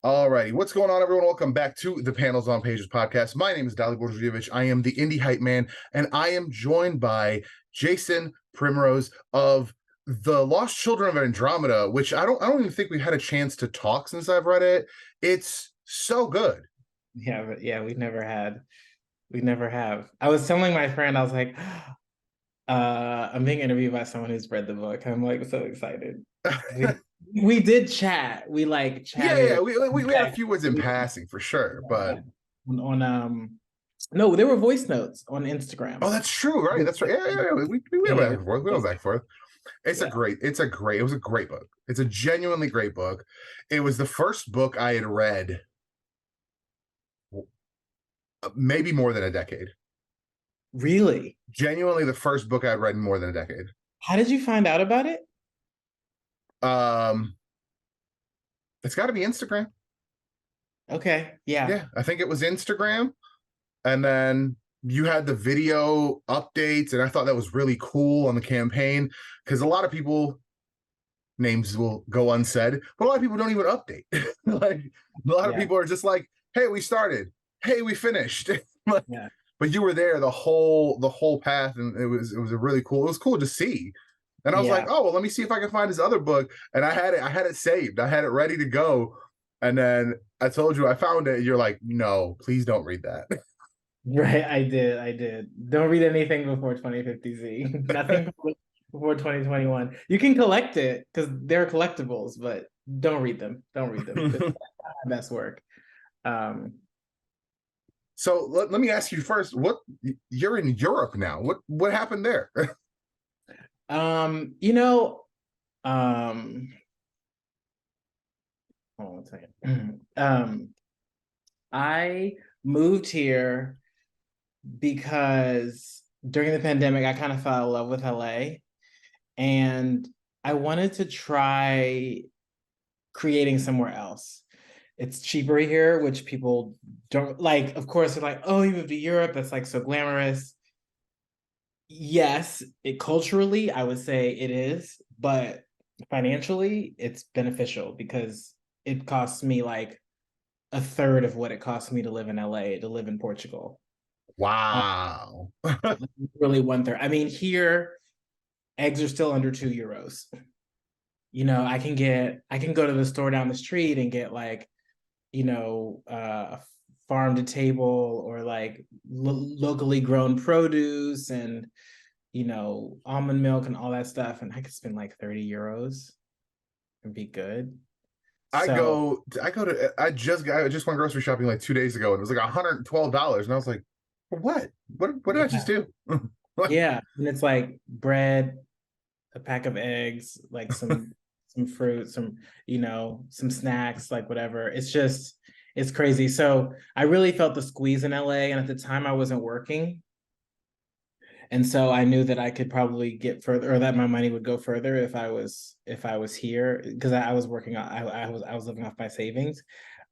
Alrighty, what's going on, everyone? Welcome back to the Panels on Pages podcast. My name is Dalibor Zujovic. I am the indie hype man, and I am joined by Jason Primrose of The Lost Children of Andromeda, which I don't even think we've had a chance to talk since I've read it. It's so good. Yeah, but yeah, we never have. I was telling my friend, I was like, I'm being interviewed by someone who's read the book. I'm like so excited. We we did chat. We like Yeah, chatted we had a back few words in passing for sure, but on no, there were voice notes on Instagram. oh, that's true, right? That's right. Yeah. We went Yeah, back and forth. We went back and forth. yeah. It was a great book. It's a genuinely great book. It was the first book I had read maybe more than a decade. Really? Genuinely the first book I'd read in more than a decade. How did you find out about it? Um, it's got to be Instagram. Okay, yeah. Yeah, I think it was Instagram, and then you had the video updates, and I thought that was really cool on the campaign because a lot of people names will go unsaid, but a lot of people don't even update. Like a lot of Yeah, people are just like, "Hey, we started. Hey, we finished." Like, yeah, but you were there the whole path, and it was a really cool. It was cool to see. And I was like, yeah. oh well, let me see if I can find his other book. And I had it saved. I had it ready to go. And then I told you I found it. And you're like, no, please don't read that. Right, I did. Don't read anything before 2050Z. Nothing before 2021. You can collect it because they're collectibles, but don't read them. Don't read them. It's not my best work. Um, So let me ask you first. What you're in Europe now? What happened there? you know, hold on one second. I moved here because during the pandemic, I kind of fell in love with LA and I wanted to try creating somewhere else. It's cheaper here, which people don't like. Of course, they're like, oh, you moved to Europe. That's like so glamorous. Yes, it culturally, I would say it is, but financially, it's beneficial because it costs me like a third of what it costs me to live in LA to live in Portugal. Um, Wow. really one third. I mean, here eggs are still under €2. I can go to the store down the street and get like farm to table or like locally grown produce and almond milk and all that stuff, and I could spend like €30 and be good. So I just went grocery shopping like 2 days ago, and it was like $112, and I was like, what? What did I just yeah, do? What? yeah, and it's like bread, a pack of eggs, like some fruit, some snacks, like whatever. It's crazy. So I really felt the squeeze in LA, and at the time I wasn't working. And so I knew that I could probably get further, or that my money would go further if I was here, because I was working on I was living off my savings.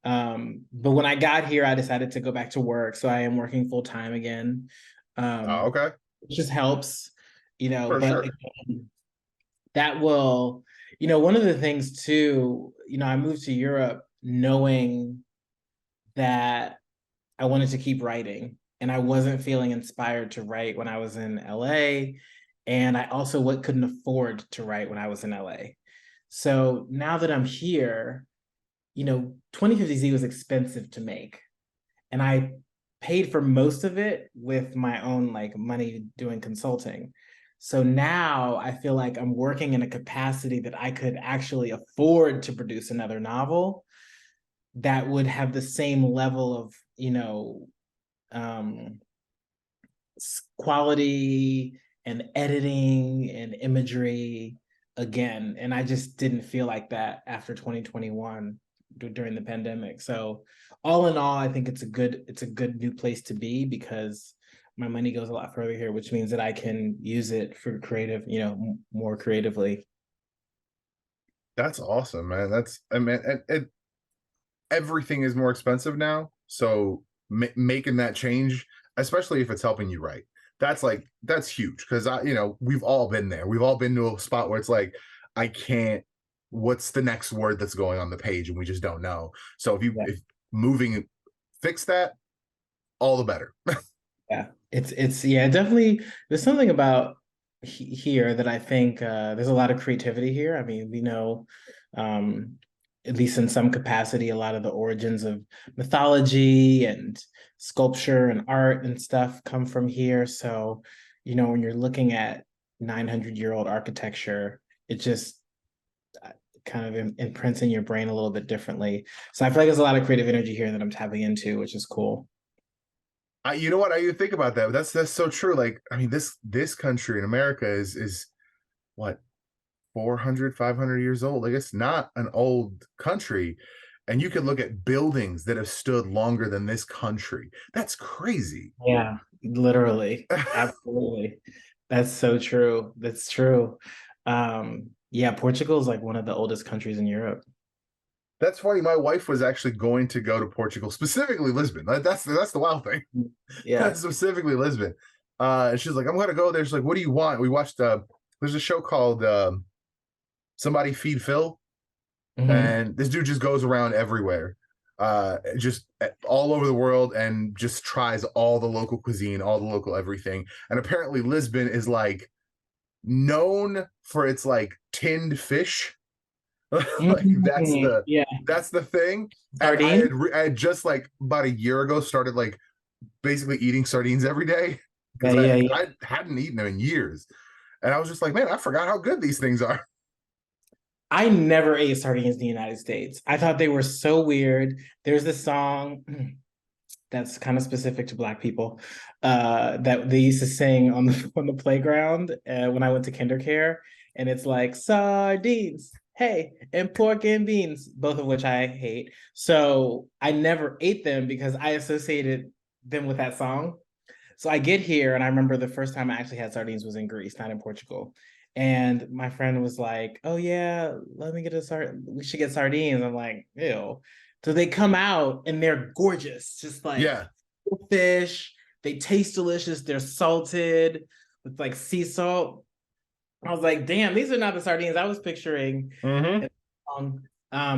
But when I got here, I decided to go back to work, so I am working full time again. Oh, Um, okay, it just helps, for But sure. again, that will, one of the things too, I moved to Europe knowing that I wanted to keep writing and I wasn't feeling inspired to write when I was in LA. And I also couldn't afford to write when I was in LA. So now that I'm here, 2050Z was expensive to make. And I paid for most of it with my own like money doing consulting. So now I feel like I'm working in a capacity that I could actually afford to produce another novel that would have the same level of, um, quality and editing and imagery again. And I just didn't feel like that after 2021 during the pandemic. So all in all, I think it's a good new place to be because my money goes a lot further here, which means that I can use it for creative, more creatively. That's awesome, man. I mean, everything is more expensive now, so making that change, especially if it's helping you write, that's huge because we've all been there. We've all been to a spot where it's like, I can't. what's the next word that's going on the page, and we just don't know. So Yeah. if moving fix that, all the better. Yeah, it's yeah, definitely. There's something about here that I think there's a lot of creativity here. I mean, we know, um, at least in some capacity, a lot of the origins of mythology and sculpture and art and stuff come from here. So, when you're looking at 900-year-old architecture, it just uh, kind of imprints in your brain a little bit differently. So I feel like there's a lot of creative energy here that I'm tapping into, which is cool. You know what? I even think about that. But that's so true. Like, I mean, this country in America is what, 400, 500 years old. Like, it's not an old country. And you can look at buildings that have stood longer than this country. That's crazy. Yeah, literally. Absolutely. That's so true. That's true. Yeah, Portugal is like one of the oldest countries in Europe. That's funny. My wife was actually going to go to Portugal, specifically Lisbon. That's the wild thing. Yeah. Specifically Lisbon. And she's like, I'm gonna go there. She's like, what do you want? We watched there's a show called Somebody Feed Phil, Hmm. and this dude just goes around everywhere, just all over the world, and just tries all the local cuisine, all the local everything. And apparently Lisbon is like known for its like tinned fish. Like Yeah. that's the thing. And Sardine? I had just like about a year ago started like basically eating sardines every day, Yeah, because yeah, yeah. I hadn't eaten them in years. And I was just like, man, I forgot how good these things are. I never ate sardines in the United States. I thought they were so weird. There's this song that's kind of specific to Black people that they used to sing on the on the playground when I went to kindercare, and it's like sardines, hey, and pork and beans, both of which I hate. So I never ate them because I associated them with that song. So I get here, and I remember the first time I actually had sardines was in Greece, not in Portugal. And my friend was like, "Oh yeah, let me get a sard. We should get sardines." I'm like, "Ew." So they come out and they're gorgeous, just like Yeah. fish. They taste delicious. They're salted with like sea salt. I was like, "Damn, these are not the sardines I was picturing." Mm-hmm.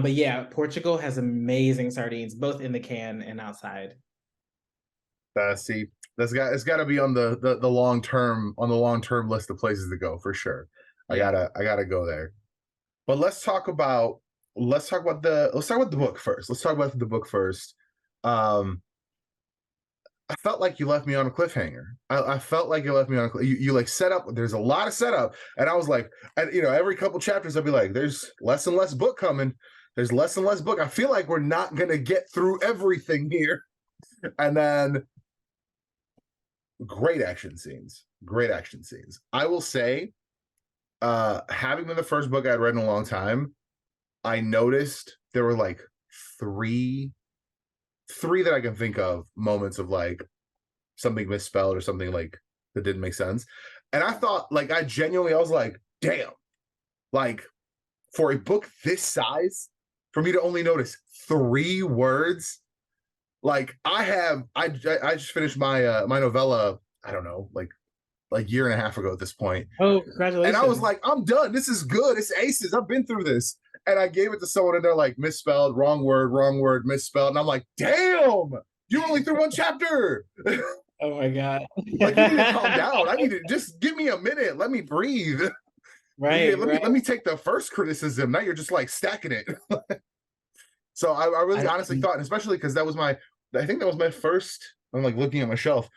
But yeah, Portugal has amazing sardines, both in the can and outside. See, it's got to be on the long term list of places to go for sure. Yeah. I gotta go there. But let's talk about the book first. Let's talk about the book first. Um, I felt like you left me on a cliffhanger. I felt like you left me on you like set up. There's a lot of setup, and I was like, and every couple chapters I'd be like, there's less and less book coming. There's less and less book. I feel like we're not gonna get through everything here. And then great action scenes. Great action scenes. I will say, having been the first book I'd read in a long time, I noticed there were like three three that I can think of moments of like something misspelled or something like that didn't make sense. And I thought, like, I was like, damn, like for a book this size, for me to only notice three words, like I just finished my my novella, I don't know, like year and a half ago at this point. Oh, And I was congratulations. like, I'm done. This is good. It's aces. I've been through this. And I gave it to someone and they're like, misspelled, wrong word, misspelled. And I'm like, damn, you only through one chapter. Oh my God. Like, you need to calm down. I need to just give me a minute. Let me breathe. Right, right. Let me take the first criticism. Now you're just like stacking it. So I really I honestly thought, and especially because I think that was my first. I'm like looking at my shelf.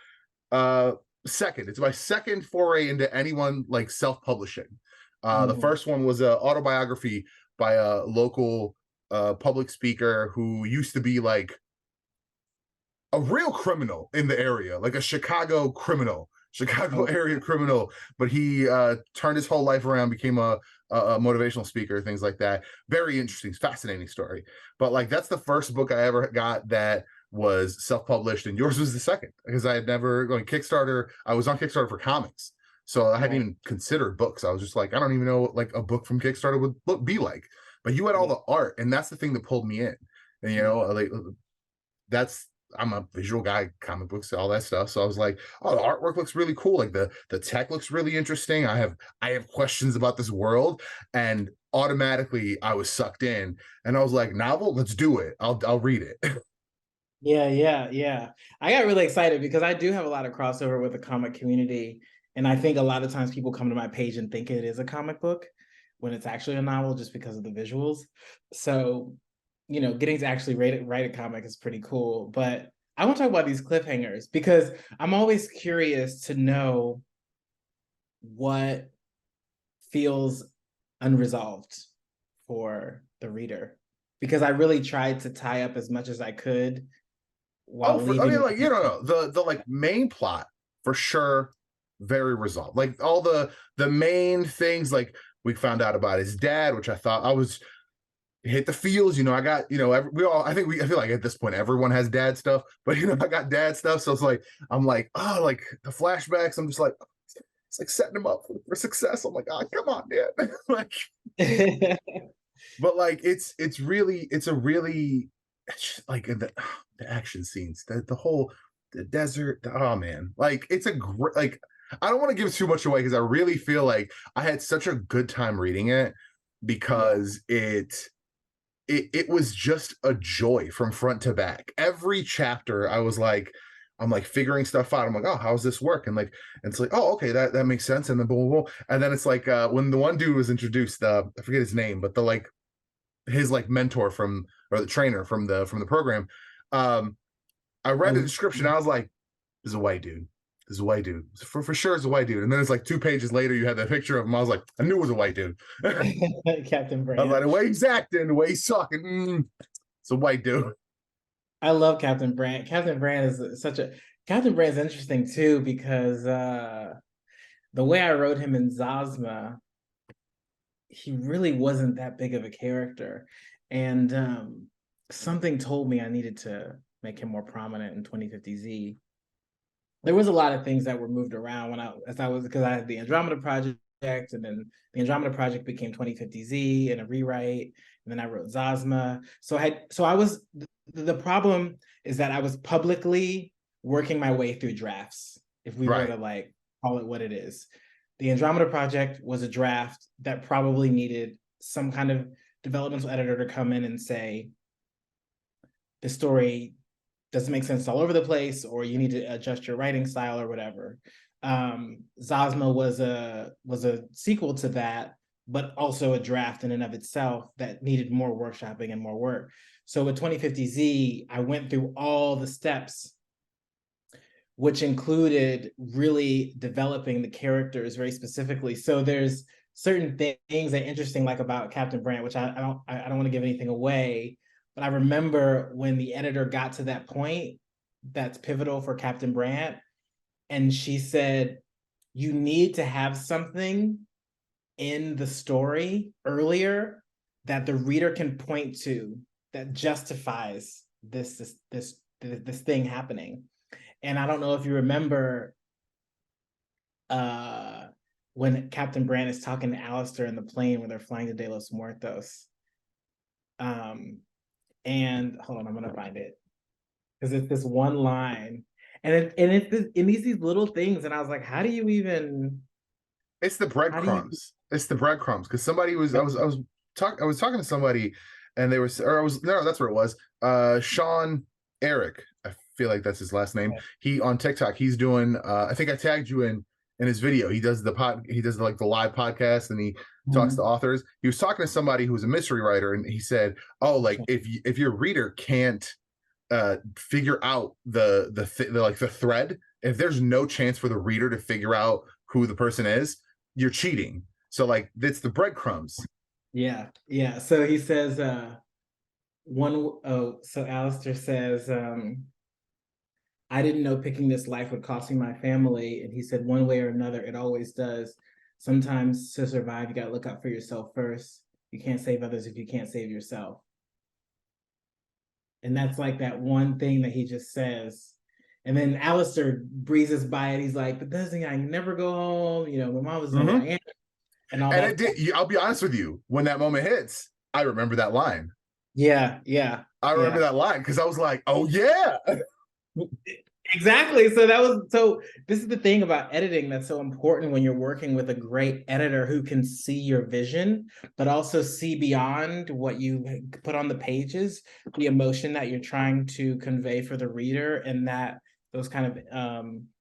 Uh, Second, it's my second foray into anyone like self-publishing. The Mhm. first one was a autobiography by a local public speaker who used to be like a real criminal in the area, like a Chicago Oh, area criminal. But he turned his whole life around, became a motivational speaker, things like that. Very interesting, fascinating story. But like that's the first book I ever got that was self-published, and yours was the second because I had never going Kickstarter. I was on Kickstarter for comics, so I hadn't right. even considered books. I was just like, I don't even know what like a book from Kickstarter would be like. But you had all Yeah. the art, and that's the thing that pulled me in. And Yeah. like that's I'm a visual guy, comic books, all that stuff. So I was like, oh, the artwork looks really cool. Like the tech looks really interesting. I have questions about this world, and automatically I was sucked in, and I was like, novel, let's do it. I'll read it. Yeah, yeah, yeah. I got really excited because I do have a lot of crossover with the comic community. And I think a lot of times people come to my page and think it is a comic book when it's actually a novel just because of the visuals. So, getting to actually write a comic is pretty cool. But I want to talk about these cliffhangers because I'm always curious to know what feels unresolved for the reader. Because I really tried to tie up as much as I could while I leaving. mean, like, the like main plot for sure, very resolved. Like all the main things, like we found out about his dad, which I thought I was hit the feels. I got, we all, I feel like at this point everyone has dad stuff, but I got dad stuff. So it's like, I'm like, oh, like the flashbacks, I'm just like, it's like setting them up for success. I'm like, oh, come on, man. Like, but like it's a really like the action scenes, the whole the desert, oh man, like it's a great, like I don't want to give too much away because I really feel like I had such a good time reading it because it was just a joy from front to back. Every chapter I was like, I'm like figuring stuff out. I'm like, oh, how does this work? And like, and it's like, oh, okay, that makes sense. And then boom, boom, boom. And then it's like when the one dude was introduced, I forget his name, but the like his like mentor from, or the trainer from the program. I read the description. I was like, this is a white dude. This is a white dude. For sure it's a white dude. And then it's like 2 pages later, you had that picture of him. I was like, I knew it was a white dude. Captain Brand. I was like, the way he's acting, the way he's talking, it's a white dude. I love Captain Brand. Captain Brand is Captain Brand's interesting too because the way I wrote him in Zosma, he really wasn't that big of a character. And something told me I needed to make him more prominent in 2050Z. There was a lot of things that were moved around because I had the Andromeda project, and then the Andromeda project became 2050Z and a rewrite, and then I wrote Zosma. The problem is that I was publicly working my way through drafts, if we were to like call it what it is. The Andromeda project was a draft that probably needed some kind of developmental editor to come in and say, the story doesn't make sense all over the place, or you need to adjust your writing style or whatever. Zosma was a sequel to that, but also a draft in and of itself that needed more workshopping and more work. So with 2050Z, I went through all the steps, which included really developing the characters very specifically. So there's certain things that are interesting, like about Captain Brand, which I don't want to give anything away, but I remember when the editor got to that point that's pivotal for Captain Brand, and she said, you need to have something in the story earlier that the reader can point to that justifies this thing happening. And I don't know if you remember when Captain Brand is talking to Alistair in the plane when they're flying to De Los Muertos. And hold on, I'm gonna find it because it's this one line, and it's these little things, and I was like, how do you even? It's the breadcrumbs. It's the breadcrumbs because somebody was I was talking to somebody, and they were, or I was, no, that's where it was. Sean Eric, I feel like that's his last name. Okay. He on TikTok, he's doing. I think I tagged you in his video. He does the like the live podcast, and he talks to authors. He was talking to somebody who was a mystery writer, and he said, "Oh, like if your reader can't figure out the thread, if there's no chance for the reader to figure out who the person is, you're cheating. So like it's the breadcrumbs." Yeah. So he says, so Alistair says, I didn't know picking this life would cost me my family. And he said, one way or another, it always does. Sometimes to survive, you got to look out for yourself first. You can't save others if you can't save yourself. And that's like that one thing that he just says. And then Alistair breezes by it. He's like, but doesn't I never go home? My mom was there. And all that. I'll be honest with you, when that moment hits, I remember that line. Yeah. I remember that line because I was like, oh yeah. Exactly. So this is the thing about editing that's so important when you're working with a great editor who can see your vision, but also see beyond what you put on the pages, the emotion that you're trying to convey for the reader, and that those kind of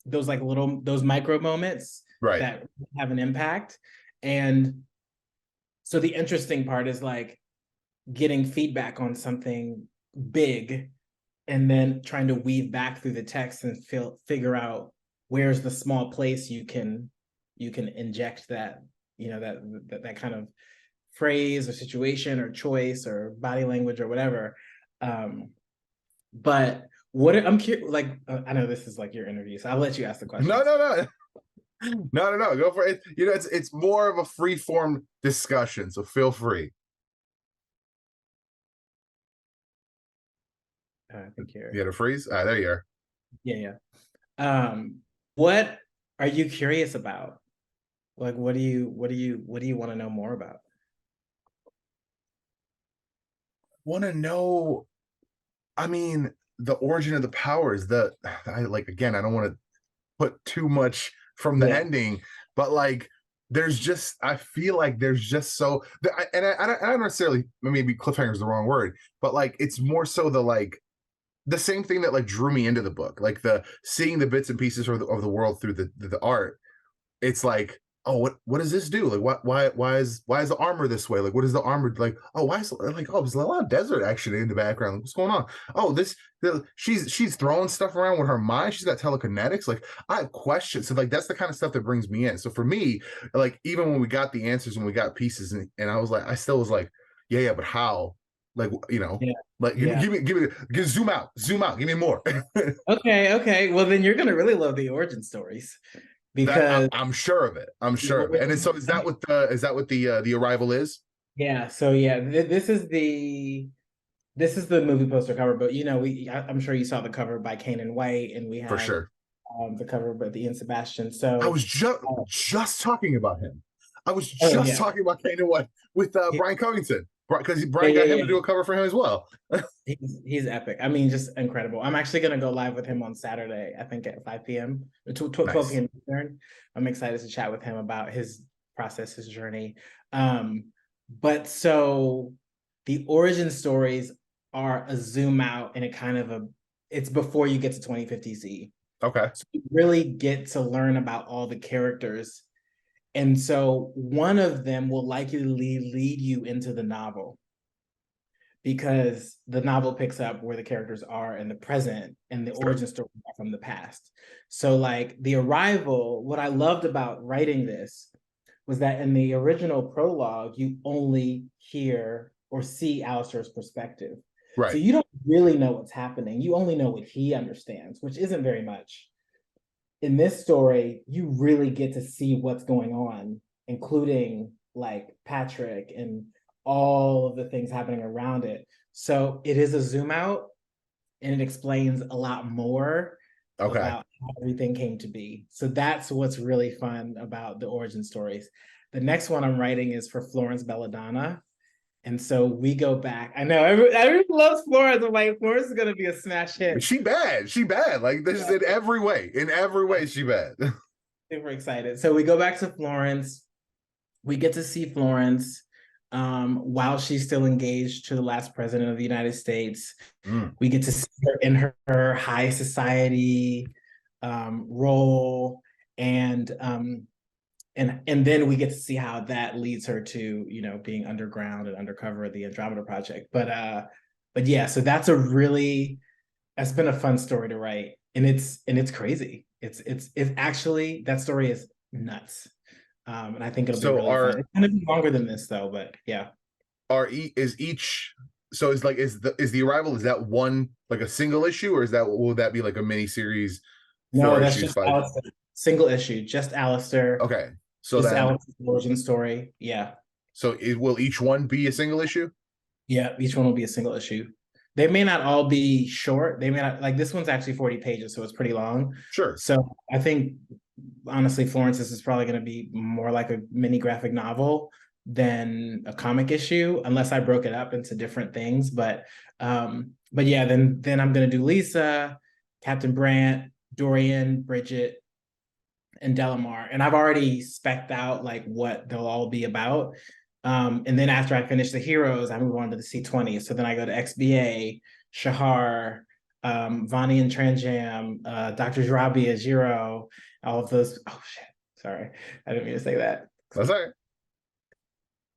those like little those micro moments Right. that have an impact. And so the interesting part is like getting feedback on something big and then trying to weave back through the text and figure out where's the small place you can inject that, that kind of phrase or situation or choice or body language or whatever. But what I'm curious, like, I know this is like your interview, so I'll let you ask the No, questions. no, no. No, no, no. Go for it. It's more of a free form discussion, so feel free. I think You you're, had a freeze? There you are. yeah. What are you curious about? Like, what do you want to know more about? Want to know, I mean, the origin of the powers. I like, again, I don't want to put too much from the Yeah. ending, but like I feel like there's just I don't necessarily, maybe cliffhanger is the wrong word, but like it's more so the same thing that like drew me into the book, like the seeing the bits and pieces of the world through the art. It's like, oh, what does this do? Like, why is the armor this way? Like, what is the armor like? Oh, why is like, oh, there's a lot of desert action in the background. Like, what's going on? Oh, she's throwing stuff around with her mind. She's got telekinetics. Like, I have questions. So like that's the kind of stuff that brings me in. So for me, like even when we got the answers and we got pieces, and I was like, I still was like, yeah, but how? Like, Yeah. like Yeah. zoom out, give me more. Okay, okay. Well, then you're gonna really love the origin stories That because I'm sure of it. I'm the sure of it. And so is that origin, what the arrival is? yeah. So yeah, this is the movie poster cover, but I'm sure you saw the cover by Kane White, and we For have sure. the cover by the Ian Sebastian. I So was just talking about him. I was oh just yeah, talking about Kane White with yeah, Brian Covington, because yeah, Brian got him yeah, to do yeah. a cover for him as well. He's epic. I mean, just incredible. I'm actually gonna go live with him on Saturday, I think at 5 p.m. 12 Nice. p.m. Eastern. I'm excited to chat with him about his process, his journey. Um, but so the origin stories are a zoom out and it's before you get to 2050 Z. Okay. So you really get to learn about all the characters. And so one of them will likely lead you into the novel because the novel picks up where the characters are in the present and the Sure. origin story are from the past. So, like the arrival, what I loved about writing this was that in the original prologue, you only hear or see Alistair's perspective. So Right. you don't really know what's happening. You only know what he understands, which isn't very much. In this story, you really get to see what's going on, including like Patrick and all of the things happening around it. So it is a zoom out and it explains a lot more Okay. about how everything came to be. So that's what's really fun about the origin stories. The next one I'm writing is for Florence Belladonna. And so we go back. I know everyone loves Florence. I'm like, Florence is going to be a smash hit. She bad. She bad. Like this is in every way. In every way, she bad. Super excited. So we go back to Florence. We get to see Florence while she's still engaged to the last president of the United States. Mm. We get to see her in her high society role, and and then we get to see how that leads her to being underground and undercover at the Andromeda Project. But yeah, so that's been a fun story to write, and it's crazy. It's actually that story is nuts. And I think it'll be So really fun. It's gonna be longer than this though, but yeah. is each so is like is the arrival, is that one like a single issue, or will that be like a mini series, No, four that's issues, just five? Alistair. Single issue, just Alistair, Okay. So just then Alistair's origin story. Yeah. will each one be a single issue? Yeah, each one will be a single issue. They may not all be short. They may not, like, this one's actually 40 pages, so it's pretty long. Sure. So I think honestly, Florence's is probably going to be more like a mini graphic novel than a comic issue, unless I broke it up into different things. But yeah, then I'm going to do Lisa, Captain Brant, Dorian, Bridget, and Delamar. And I've already specced out like what they'll all be about. And then after I finish the heroes, I move on to the C20. So then I go to XBA, Shahar, Vani and Tranjam, Dr. Jarabi, Jiro, all of those. Oh shit. Sorry. I didn't mean to say that. That's all right.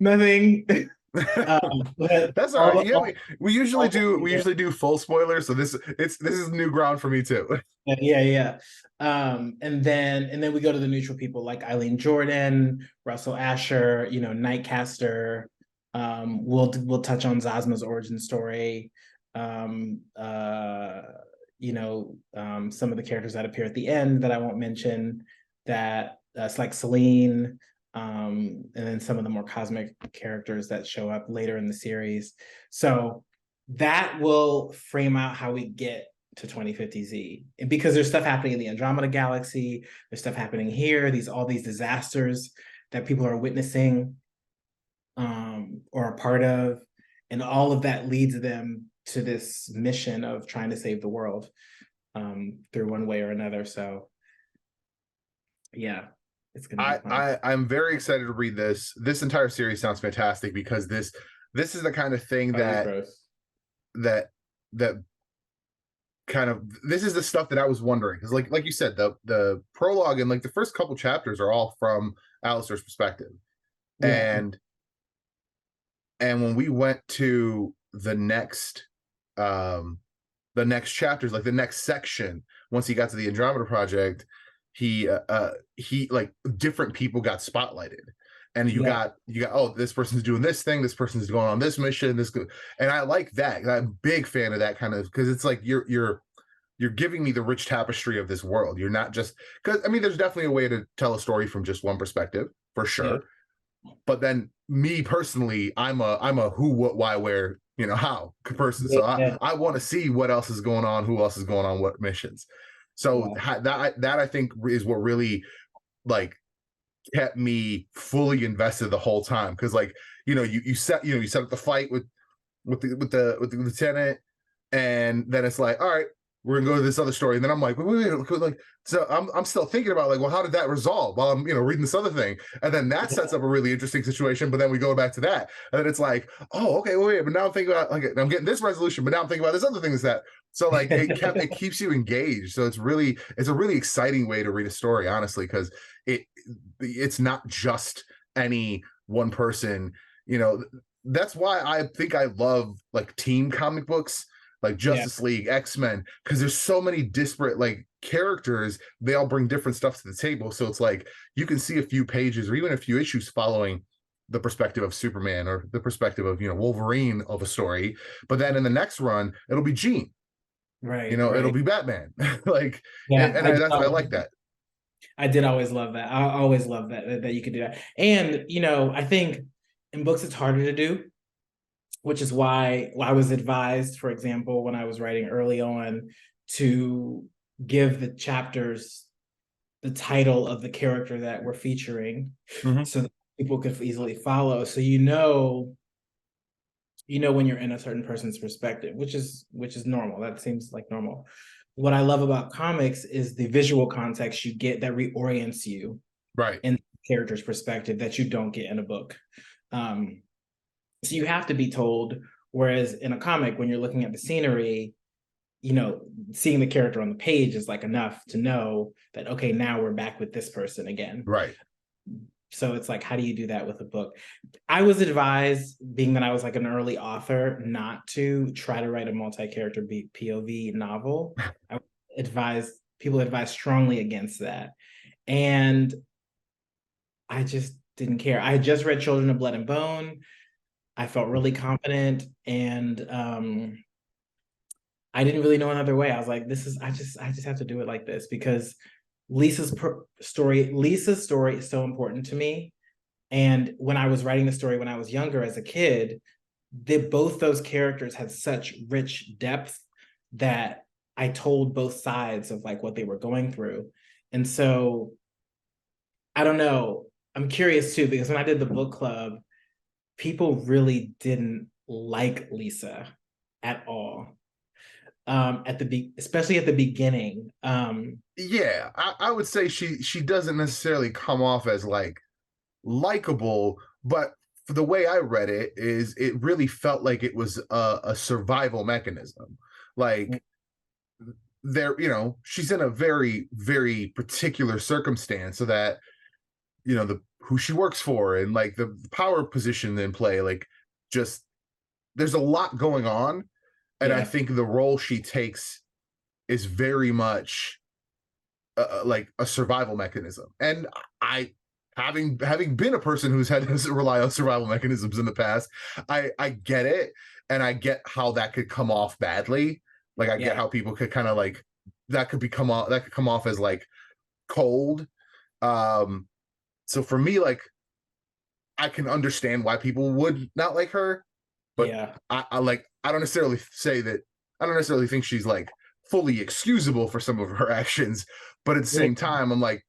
Nothing. That's all right. Yeah, we usually do full spoilers, so this is new ground for me too. Yeah. And then we go to the neutral people like Eileen Jordan, Russell Asher, Nightcaster. We'll touch on Zazma's origin story. Some of the characters that appear at the end that I won't mention. That's like Celine. And then some of the more cosmic characters that show up later in the series. So that will frame out how we get to 2050Z. And because there's stuff happening in the Andromeda galaxy, there's stuff happening here, all these disasters that people are witnessing or a part of, and all of that leads them to this mission of trying to save the world through one way or another. So yeah. It's gonna be fun. I'm very excited to read this. This entire series sounds fantastic because this is the kind of thing that kind of, this is the stuff that I was wondering, because like you said, the prologue and like the first couple chapters are all from Alistair's perspective. Yeah. And when we went to the next chapters, like the next section, once he got to the Andromeda project, he like different people got spotlighted, and you got oh, this person's doing this thing, this person's going on this mission, and I like that. I'm a big fan of that kind of, because it's like you're giving me the rich tapestry of this world. You're not just, because I mean there's definitely a way to tell a story from just one perspective for sure, but then me personally, I'm a who, what, why, where, how person. So I want to see what else is going on, who else is going on what missions. So that I think is what really like kept me fully invested the whole time, because like you set up the fight with the lieutenant, and then it's like, all right, we're gonna go to this other story, and then I'm like, wait, like, so I'm still thinking about like, well, how did that resolve while I'm reading this other thing, and then that sets up a really interesting situation, but then we go back to that, and then it's like, oh, okay, wait, but now I'm thinking about, like, I'm getting this resolution, but now I'm thinking about this other thing, so like it keeps you engaged. So it's a really exciting way to read a story, honestly, because it's not just any one person. That's why I think I love like team comic books, like Justice League, X-Men, because there's so many disparate like characters. They all bring different stuff to the table. So it's like you can see a few pages or even a few issues following the perspective of Superman or the perspective of Wolverine of a story, but then in the next run it'll be Jean, right? It'll be Batman. Like, and I like that. I did always love that. I always love that you could do that. And I think in books it's harder to do, which is why I was advised, for example, when I was writing early on, to give the chapters the title of the character that we're featuring, so that people could easily follow. So when you're in a certain person's perspective, which is normal. That seems like normal. What I love about comics is the visual context you get that reorients you right in the character's perspective that you don't get in a book. So you have to be told, whereas in a comic, when you're looking at the scenery, seeing the character on the page is like enough to know that, okay, now we're back with this person again. Right. So it's like, how do you do that with a book? I was advised, being that I was like an early author, not to try to write a multi-character POV novel. People advise strongly against that. And I just didn't care. I had just read Children of Blood and Bone. I felt really confident, and I didn't really know another way. I was like, I just have to do it like this, because Lisa's story is so important to me. And when I was writing the story when I was younger as a kid, both those characters had such rich depth that I told both sides of like what they were going through. And so I don't know. I'm curious too, because when I did the book club, people really didn't like Lisa at all. especially at the beginning. Yeah, I would say she doesn't necessarily come off as like likable, but for the way I read it, is it really felt like it was a survival mechanism. Like there, she's in a very, very particular circumstance, so that the who she works for and like the power position in play, like just there's a lot going on, and I Yeah, think the role she takes is very much like a survival mechanism. And I, having been a person who's had to rely on survival mechanisms in the past, I get it, and I get how that could come off badly. Like I get yeah, how people could kind of like that could come off as like cold. Um, so for me, like I can understand why people would not like her, but yeah, I don't necessarily say that. I don't necessarily think she's like fully excusable for some of her actions, but at the yeah, same time, I'm like,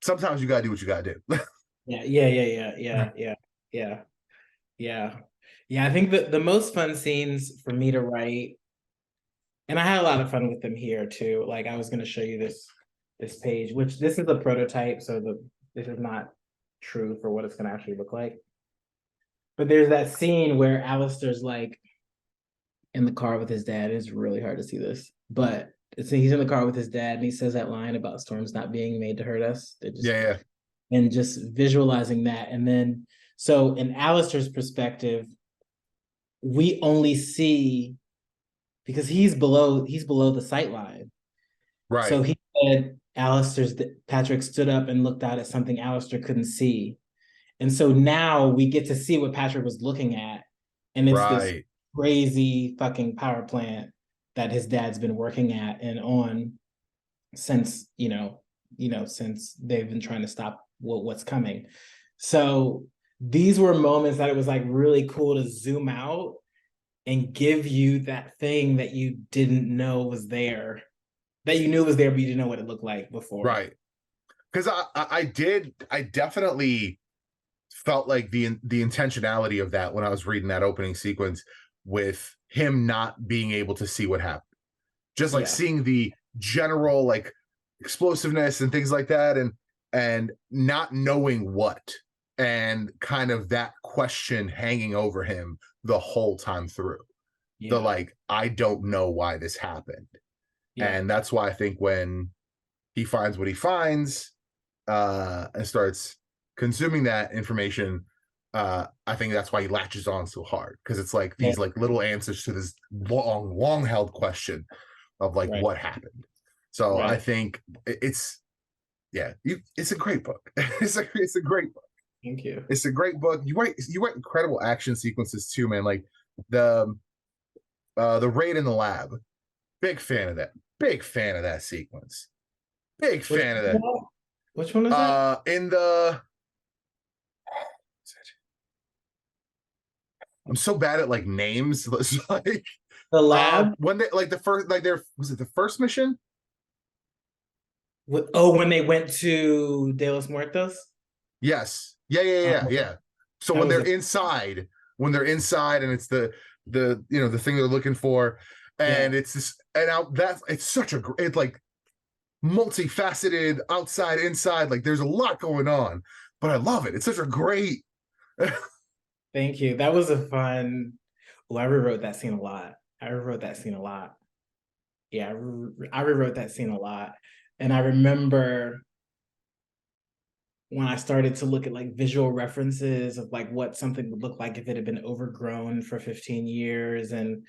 sometimes you gotta do what you gotta do. yeah, yeah, yeah, yeah, yeah, yeah, yeah, yeah. I think the most fun scenes for me to write, and I had a lot of fun with them here too. Like I was going to show you this page, which this is a prototype, so this is not true for what it's going to actually look like. But there's that scene where Alistair's like in the car with his dad. It's really hard to see this, but he's in the car with his dad, and he says that line about storms not being made to hurt us. They just Yeah, yeah, and just visualizing that, and then so in Alistair's perspective, we only see because he's below the sight line. right, So he said Patrick stood up and looked out at something Alistair couldn't see. And so now we get to see what Patrick was looking at. And it's this right, crazy fucking power plant that his dad's been working at and on since, since they've been trying to stop what's coming. So these were moments that it was like really cool to zoom out and give you that thing that you didn't know was there, that you knew was there, but you didn't know what it looked like before. right. Because I definitely felt like the intentionality of that when I was reading that opening sequence with him not being able to see what happened, just like Yeah. seeing the general like explosiveness and things like that, and not knowing what, and kind of that question hanging over him the whole time through, the Yeah. like I don't know why this happened. Yeah. And that's why I think when he finds what he finds, and starts consuming that information, I think that's why he latches on so hard, because it's like Yeah. these like little answers to this long held question of like Right. what happened. So I Right. think it's yeah, it's a great book. It's a great book. Thank you. It's a great book. You write incredible action sequences too, man. Like the the raid in the lab. Big fan of that. Big fan of that sequence. Big Which fan of that. one? Which one is that? In the I'm so bad at like names. It's like The lab? when they like the first like there was it the first mission? Oh, when they went to De los Muertos? Yes. Yeah, yeah, yeah, Um, yeah. So that when was they're a inside, and it's the the thing they're looking for, yeah. and it's this and out that's it's such a it's like multifaceted outside inside, like there's a lot going on, but I love it. It's such a great Thank you. That was a fun. Oh, I rewrote that scene a lot. I rewrote that scene a lot. Yeah, I rewrote that scene a lot. And I remember when I started to look at like visual references of like what something would look like if it had been overgrown for 15 years. And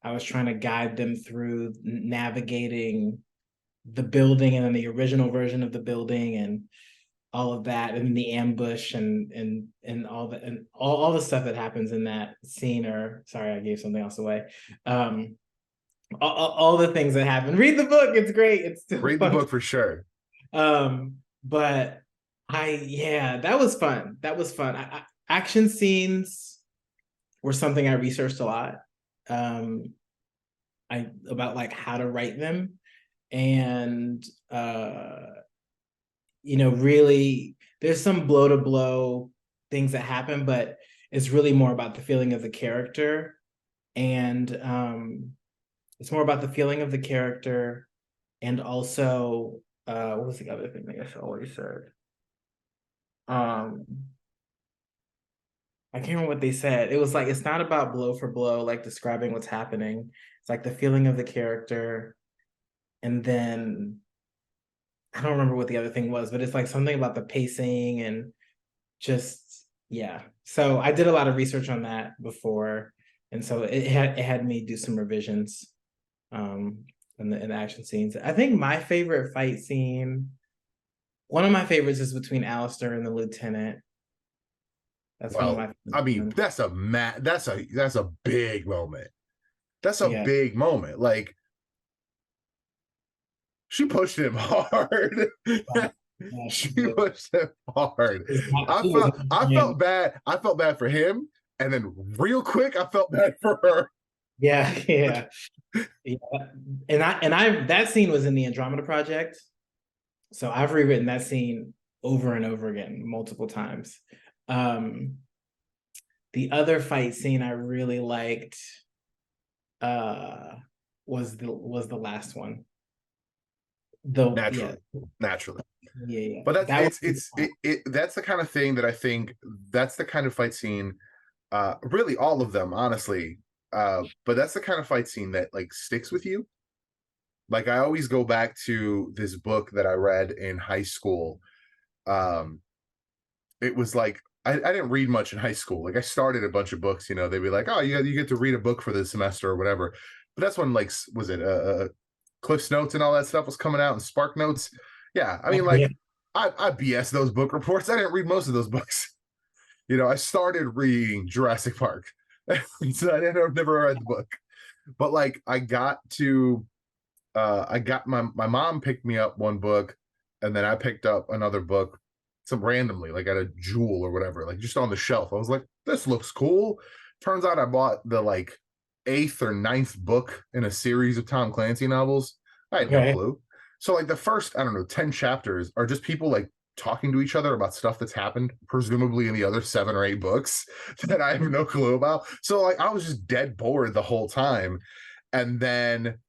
I was trying to guide them through navigating the building and then the original version of the building and all of that, and the ambush and all the and all the stuff that happens in that scene. Or sorry, I gave something else away. All the things that happen. Read the book, it's great. It's still read the fun. book for sure. But yeah, that was fun. That was fun. Action scenes were something I researched a lot. I about like how to write them, and really there's some blow to blow things that happen, but it's really more about the feeling of the character. And It's more about the feeling of the character, and also what was the other thing that I always said? Um, I can't remember what they said. It was like it's not about blow for blow, like describing what's happening. It's like the feeling of the character, and then I don't remember what the other thing was, but it's like something about the pacing and just yeah. So I did a lot of research on that before, and so it had me do some revisions in the action scenes. I think my favorite fight scene, one of my favorites, is between Alistair and the lieutenant. That's one of Well, my I mean, favorites. that's a big moment. That's a Yeah. big moment. Like she pushed him hard. Yeah, She pushed him hard. she was not I playing. felt bad. I felt bad for him, and then real quick, I felt bad for her. Yeah, yeah, yeah. And I that scene was in the Andromeda Project, so I've rewritten that scene over and over again multiple times. Um, the other fight scene I really liked uh was the last one. Though, yeah, Naturally, naturally. yeah, yeah. But That was that's the kind of thing that I think that's the kind of fight scene. Really, all of them, honestly. But that's the kind of fight scene that like sticks with you. Like I always go back to this book that I read in high school. Um, it was like I didn't read much in high school. Like I started a bunch of books, you know, they'd be like, oh, you get to read a book for the semester or whatever. But that's when like was it Cliff's Notes and all that stuff was coming out and Spark Notes. Yeah, I mean yeah, like I BS those book reports. I didn't read most of those books. You know, I started reading Jurassic Park. So never read the book. But like I got my mom picked me up one book, and then I picked up another book some randomly, like at a Jewel or whatever, like just on the shelf. I was like, this looks cool. Turns out I bought the like eighth or ninth book in a series of Tom Clancy novels. I had no okay. clue. So like the first, I don't know, 10 chapters are just people like talking to each other about stuff that's happened, presumably in the other 7 or 8 books that I have no clue about. So like I was just dead bored the whole time. And then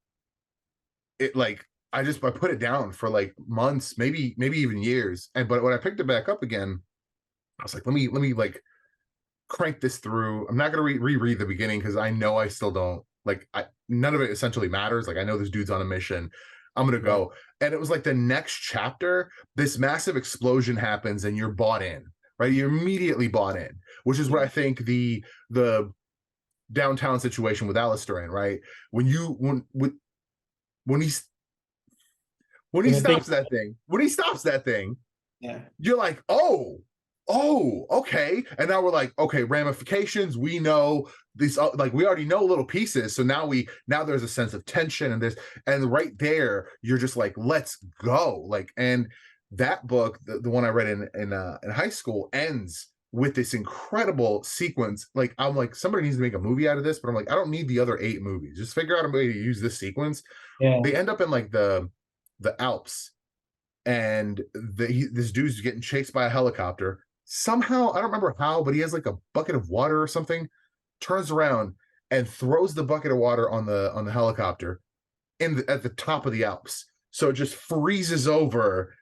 it like I put it down for like months, maybe even years. And but when I picked it back up again, I was like, let me like crank this through. I'm not gonna reread the beginning because I know I still don't like none of it essentially matters. Like I know this dude's on a mission. I'm gonna Right. go. And it was like the next chapter, this massive explosion happens and you're bought in, right? You're immediately bought in, which is what Yeah. I think the downtown situation with Alistair in, right? When you when he's When the thing, when he stops that thing, yeah. you're like, okay. And now we're like, okay, ramifications. We know these, like we already know little pieces. So now there's a sense of tension and right there, you're just like, let's go. Like, and that book, the one I read in high school, ends with this incredible sequence. Like, I'm like, somebody needs to make a movie out of this, but I'm like, I don't need the other 8 movies. Just figure out a way to use this sequence. Yeah. They end up in like the Alps, and this dude's getting chased by a helicopter. Somehow, I don't remember how, but he has like a bucket of water or something, turns around and throws the bucket of water on the helicopter at the top of the Alps. So it just freezes over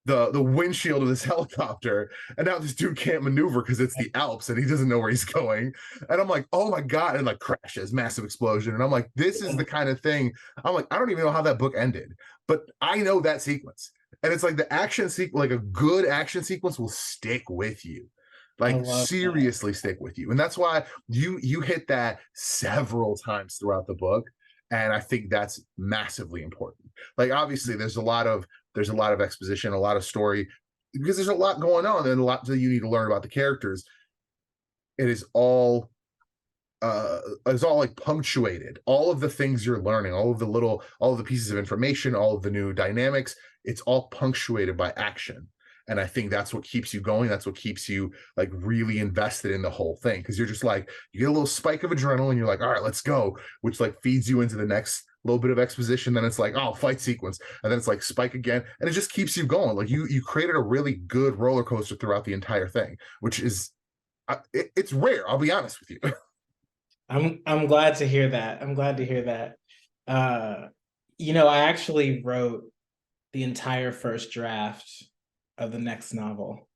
the windshield of this helicopter, and now this dude can't maneuver because it's the Alps and he doesn't know where he's going. And I'm like, oh my god, and like crashes, massive explosion. And I'm like, this is the kind of thing. I'm like, I don't even know how that book ended, but I know that sequence. And it's like the action sequence, like a good action sequence will stick with you. I Like love that. seriously stick with you. And that's why you hit that several times throughout the book. And I think that's massively important. Like obviously there's a lot of exposition, a lot of story, because there's a lot going on and a lot that you need to learn about the characters. It is all it's all like punctuated. All of the things you're learning, all of the pieces of information, all of the new dynamics, it's all punctuated by action. And I think that's what keeps you going. That's what keeps you like really invested in the whole thing. Cause you're just like, you get a little spike of adrenaline. You're like, all right, let's go, which like feeds you into the next little bit of exposition. Then it's like, oh, fight sequence. And then it's like spike again. And it just keeps you going. Like you created a really good roller coaster throughout the entire thing, which is, it's rare. I'll be honest with you. I'm glad to hear that. I'm glad to hear that. Uh, I actually wrote the entire first draft of the next novel.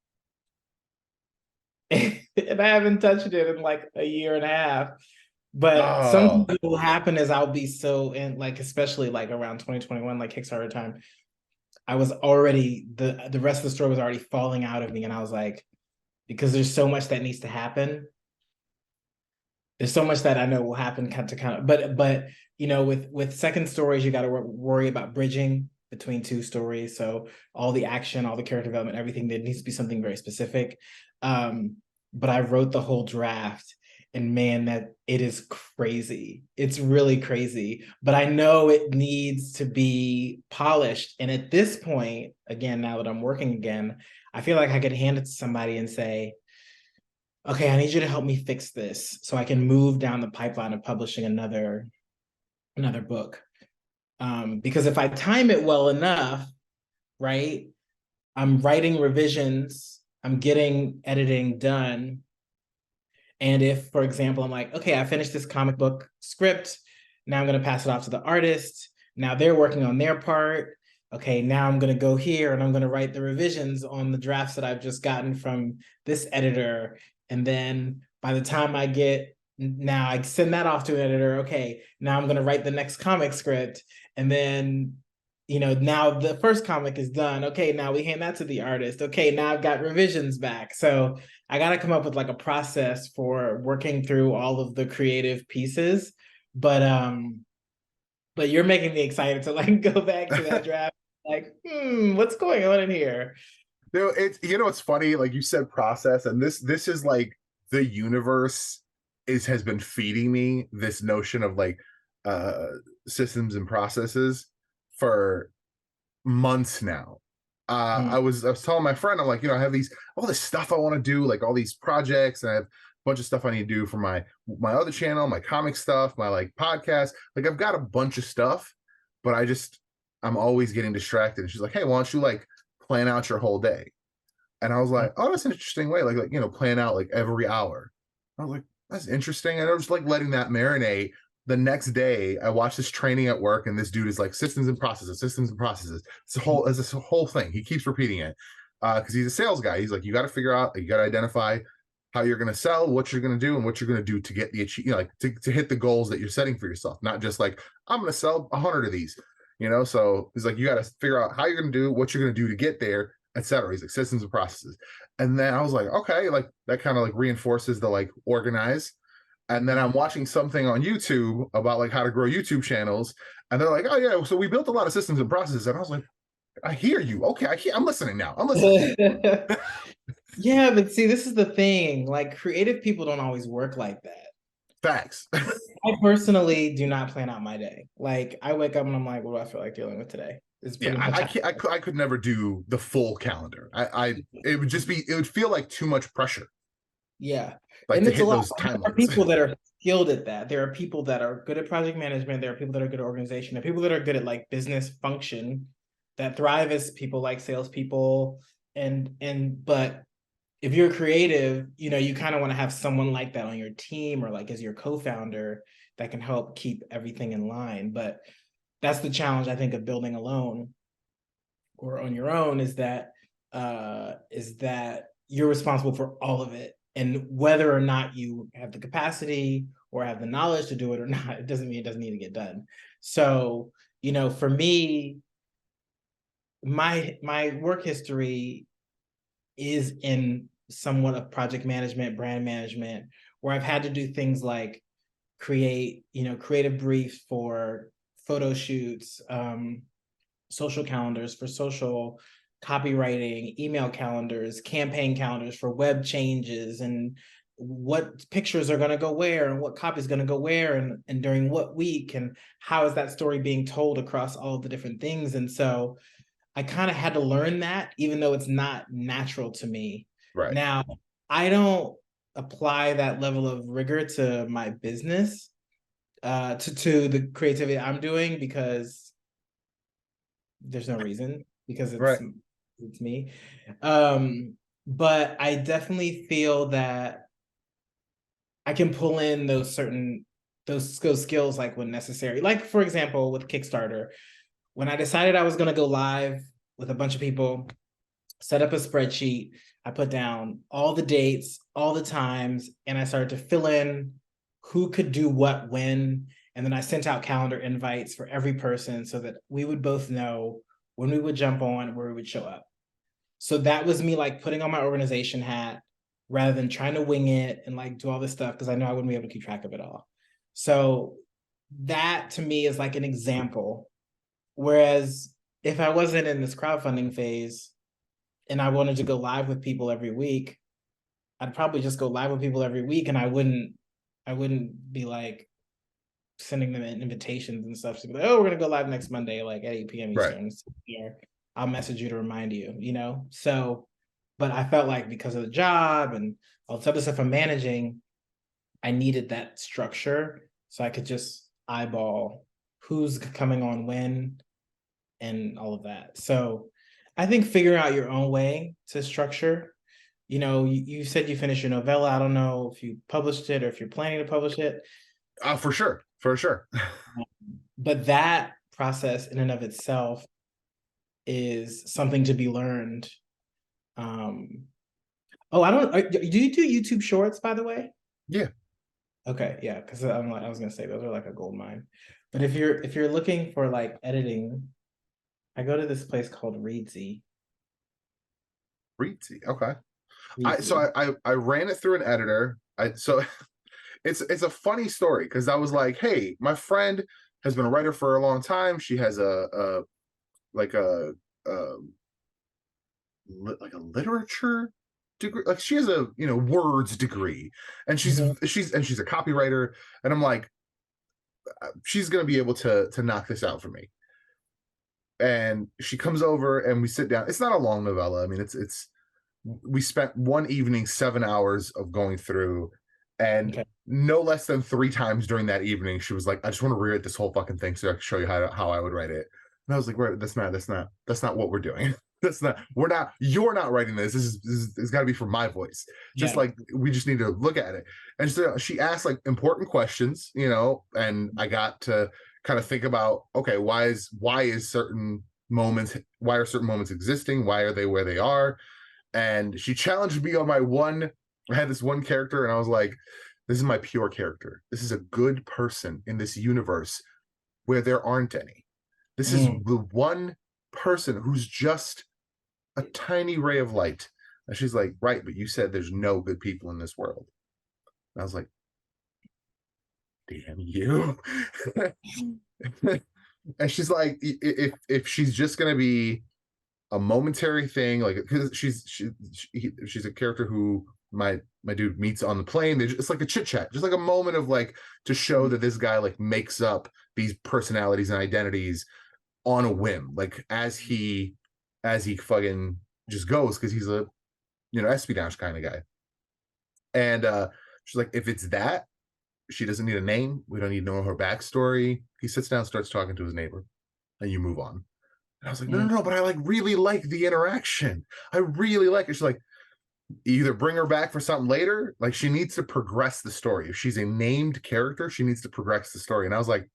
And I haven't touched it in like a year and a half. But something Oh, that will happen is I'll be so in, like, especially like around 2021, like Kickstarter time, I was already the rest of the story was already falling out of me. And I was like, because there's so much that needs to happen. There's so much that I know will happen but with second stories, you got to worry about bridging between two stories. So all the action, all the character development, everything, there needs to be something very specific. But I wrote the whole draft, and man, that it is crazy. It's really crazy, but I know it needs to be polished. And at this point, again, now that I'm working again, I feel like I could hand it to somebody and say, okay, I need you to help me fix this so I can move down the pipeline of publishing another book. Because if I time it well enough, right, I'm writing revisions, I'm getting editing done. And if, for example, I'm like, okay, I finished this comic book script, now I'm going to pass it off to the artist. Now they're working on their part. Okay, now I'm going to go here and I'm going to write the revisions on the drafts that I've just gotten from this editor. And then by the time now I send that off to an editor. Okay, now I'm going to write the next comic script. And then, now the first comic is done. Okay, now we hand that to the artist. Okay, now I've got revisions back. So I got to come up with like a process for working through all of the creative pieces. But you're making me excited to like go back to that draft. Like, what's going on in here? it's funny, like you said, process, and this is like the universe has been feeding me this notion of like uh systems and processes for months now. Mm, I was telling my friend, I'm like, I have all this stuff I want to do, like all these projects, and I have a bunch of stuff I need to do for my other channel, my comic stuff, my like podcast. Like I've got a bunch of stuff, but I'm always getting distracted. And she's like, hey, why don't you like plan out your whole day? And I was mm. like, oh, that's an interesting way. Like plan out like every hour. I was like, that's interesting. And I was like letting that marinate. The next day, I watched this training at work, and this dude is like systems and processes, systems and processes. It's this whole thing. He keeps repeating it because he's a sales guy. He's like, you got to figure out, you got to identify how you're going to sell, what you're going to do, and what you're going to do to get like to hit the goals that you're setting for yourself. Not just like I'm going to sell 100 of these. So he's like, you got to figure out how you're going to do, what you're going to do to get there, etc. He's like systems and processes. And then I was like, okay, like that kind of like reinforces the like organize. And then I'm watching something on YouTube about like how to grow YouTube channels, and they're like, oh yeah, so we built a lot of systems and processes. And I was like, I hear you. Okay, I'm listening now. I'm listening. Yeah, but see, this is the thing. Like, creative people don't always work like that. Facts. I personally do not plan out my day. Like, I wake up and I'm like, what do I feel like dealing with today? It's Yeah, pretty much I can't. I could never do the full calendar. It would just be. It would feel like too much pressure, yeah. like And to it's a hit lot. those There are timelines. people that are skilled at that. There are people that are good at project management. There are people that are good at organization. There are people that are good at like business function that thrive as people like salespeople. But if you're creative, you kind of want to have someone like that on your team or like as your co-founder that can help keep everything in line. But that's the challenge, I think, of building alone or on your own is that you're responsible for all of it. And whether or not you have the capacity or have the knowledge to do it or not, it doesn't mean it doesn't need to get done. So, for me, my work history is in somewhat of project management, brand management, where I've had to do things like create, creative briefs for photo shoots, social calendars for social copywriting, email calendars, campaign calendars for web changes, and what pictures are going to go where and what copy is going to go where and during what week and how is that story being told across all of the different things. And so I kind of had to learn that, even though it's not natural to me. Right. Now, I don't apply that level of rigor to my business, to the creativity I'm doing, because there's no reason, because Right. it's me. But I definitely feel that I can pull in those those skills like when necessary. Like for example, with Kickstarter, when I decided I was going to go live with a bunch of people, set up a spreadsheet, I put down all the dates, all the times, and I started to fill in who could do what when. And then I sent out calendar invites for every person so that we would both know when we would jump on and where we would show up. So that was me like putting on my organization hat rather than trying to wing it and like do all this stuff because I know I wouldn't be able to keep track of it all. So that to me is like an example. Whereas if I wasn't in this crowdfunding phase and I wanted to go live with people every week, I'd probably just go live with people every week and I wouldn't be like sending them invitations and stuff to be like, oh, we're gonna go live next Monday, like at 8 p.m. Eastern. Right. Here, I'll message you to remind you, you know? So, but I felt like because of the job and all this other stuff I'm managing, I needed that structure so I could just eyeball who's coming on when and all of that. So I think figuring out your own way to structure, you know, you said you finished your novella. I don't know if you published it or if you're planning to publish it. For sure. For sure. But that process in and of itself is something to be learned. Oh, do you do YouTube shorts, by the way? Yeah. Okay, yeah, because I was gonna say those are like a gold mine. But if you're looking for like editing, I go to this place called Reedsy. Reedsy. Okay. Reedsy. I ran it through an editor. It's a funny story because I was like, hey, my friend has been a writer for a long time. She has a literature degree, like she has a words degree, and she's a copywriter, and I'm like, she's gonna be able to knock this out for me. And she comes over and we sit down. It's not a long novella. I mean, it's we spent one evening 7 hours of going through, and no less than 3 times during that evening she was like, I just want to rewrite this whole fucking thing so I can show you how I would write it. And I was like, right, that's not what we're doing. You're not writing this. This is got to be for my voice. Just like we just need to look at it. And so she asked like important questions, and I got to kind of think about, okay, why are certain moments existing? Why are they where they are? And she challenged me on I had this one character, and I was like, this is my pure character. This is a good person in this universe where there aren't any. This is the one person who's just a tiny ray of light. And she's like, right, but you said there's no good people in this world. And I was like, damn you. And she's like, if she's just gonna be a momentary thing, like, because she's a character who my dude meets on the plane. It's like a chit chat, just like a moment of like to show that this guy like makes up these personalities and identities on a whim, like as he fucking just goes, because he's a espionage kind of guy. And she's like, if it's that, she doesn't need a name. We don't need to know her backstory. He sits down, starts talking to his neighbor, and you move on. And I was like, no, but I like really like the interaction. I really like it. She's like, either bring her back for something later. Like, she needs to progress the story. If she's a named character, she needs to progress the story. And I was like,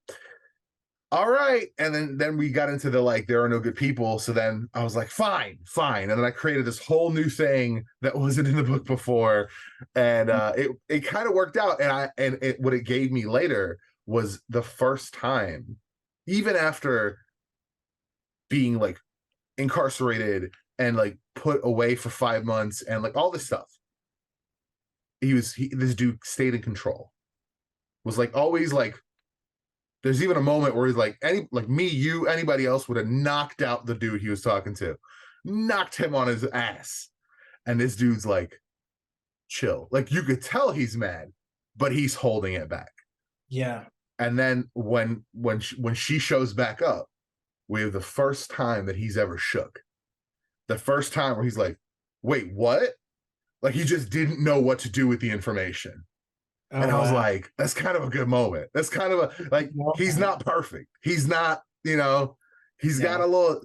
all right. And then we got into the like, there are no good people. So then I was like, fine. And then I created this whole new thing that wasn't in the book before. And it kind of worked out. And what it gave me later was the first time, even after being like incarcerated and like put away for 5 months and like all this stuff, this dude stayed in control. Was like always like, there's even a moment where he's like, anybody else would have knocked out the dude he was talking to, knocked him on his ass. And this dude's like, chill. Like, you could tell he's mad, but he's holding it back. Yeah. And then when she shows back up, we have the first time that he's ever shook. The first time where he's like, wait, what? Like, he just didn't know what to do with the information. Oh, and I was like, that's kind of a good moment. That's kind of a, like, he's not perfect. He's not, he's got a little,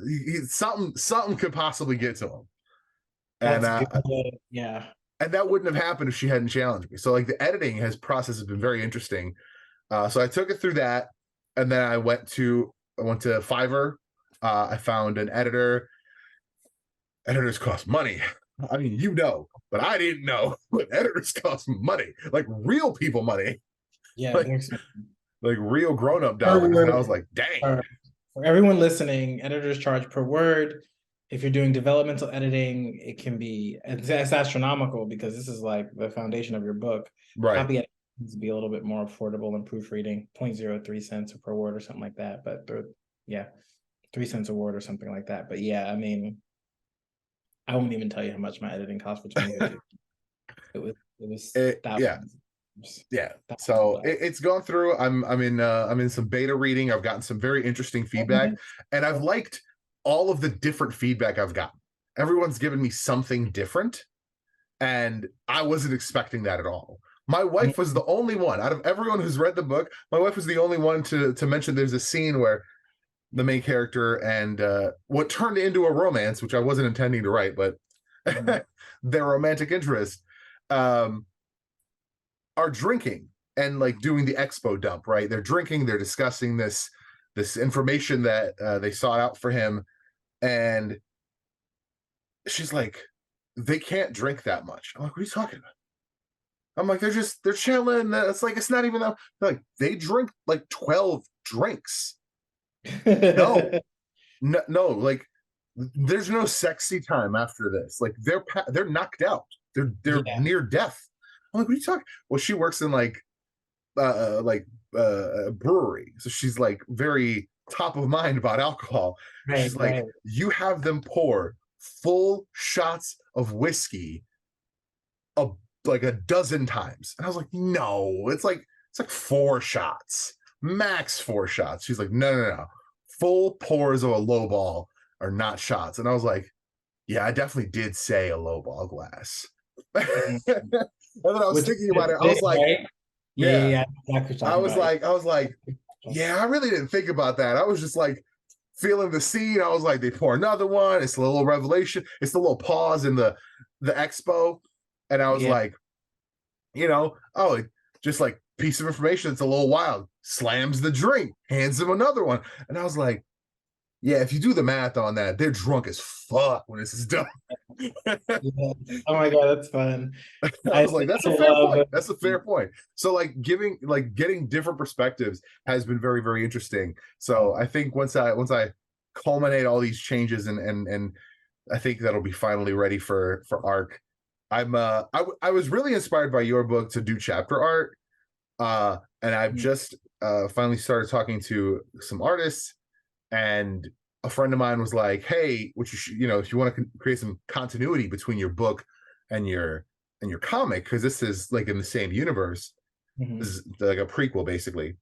something could possibly get to him. And and that wouldn't have happened if she hadn't challenged me. So like the editing process has been very interesting. So I took it through that, and then I went to Fiverr. I found an editor. Editors cost money. I mean, but I didn't know. But editors cost money, like real people money, Yeah, like like real grown up dollars. And I was like, dang. For everyone listening, editors charge per word. If you're doing developmental editing, it can be it's astronomical because this is like the foundation of your book. Right. Copy editing needs to be a little bit more affordable than proofreading, 0.03 cents per word or something like that. But yeah, 3 cents a word or something like that. But yeah, I mean, I won't even tell you how much my editing cost for 2050. It was thousands. Yeah. So it's gone through. I'm in some beta reading. I've gotten some very interesting feedback, and I've liked all of the different feedback I've gotten. Everyone's given me something different, and I wasn't expecting that at all. My wife was the only one out of everyone who's read the book. My wife was the only one to mention there's a scene where the main character and what turned into a romance, which I wasn't intending to write, but their romantic interest are drinking and like doing the expo dump, right? They're drinking, they're discussing this information that they sought out for him, and she's like, they can't drink that much. I'm like, what are you talking about? I'm like, they're chilling. It's like, it's not even that. Like, they drink like 12 drinks. No, like there's no sexy time after this. Like they're knocked out. They're near death. I'm like, what are you talking? Well, she works in like a brewery, so she's like very top of mind about alcohol. She's like, you have them pour full shots of whiskey like a dozen times, and I was like, no, it's like 4 shots, max 4 shots. She's like, no, full pours of a low ball are not shots. And I was like, yeah, I definitely did say a low ball glass. And then I was thinking about it. I was like, yeah. I was like, yeah, I really didn't think about that. I was just like feeling the scene. I was like, they pour another one. It's a little revelation. It's the little pause in the expo. And I was like, just like piece of information. It's a little wild. Slams the drink, hands him another one. And I was like, yeah, if you do the math on that, they're drunk as fuck when this is done. Oh my God, that's fun. I was like, that's a fair point. That's a fair point. So getting different perspectives has been very, very interesting. So I think once I culminate all these changes and I think that'll be finally ready for ARC. I was really inspired by your book to do chapter art. And I've just finally started talking to some artists, and a friend of mine was like, hey, if you want to create some continuity between your book and your comic, because this is like in the same universe, this is like a prequel basically,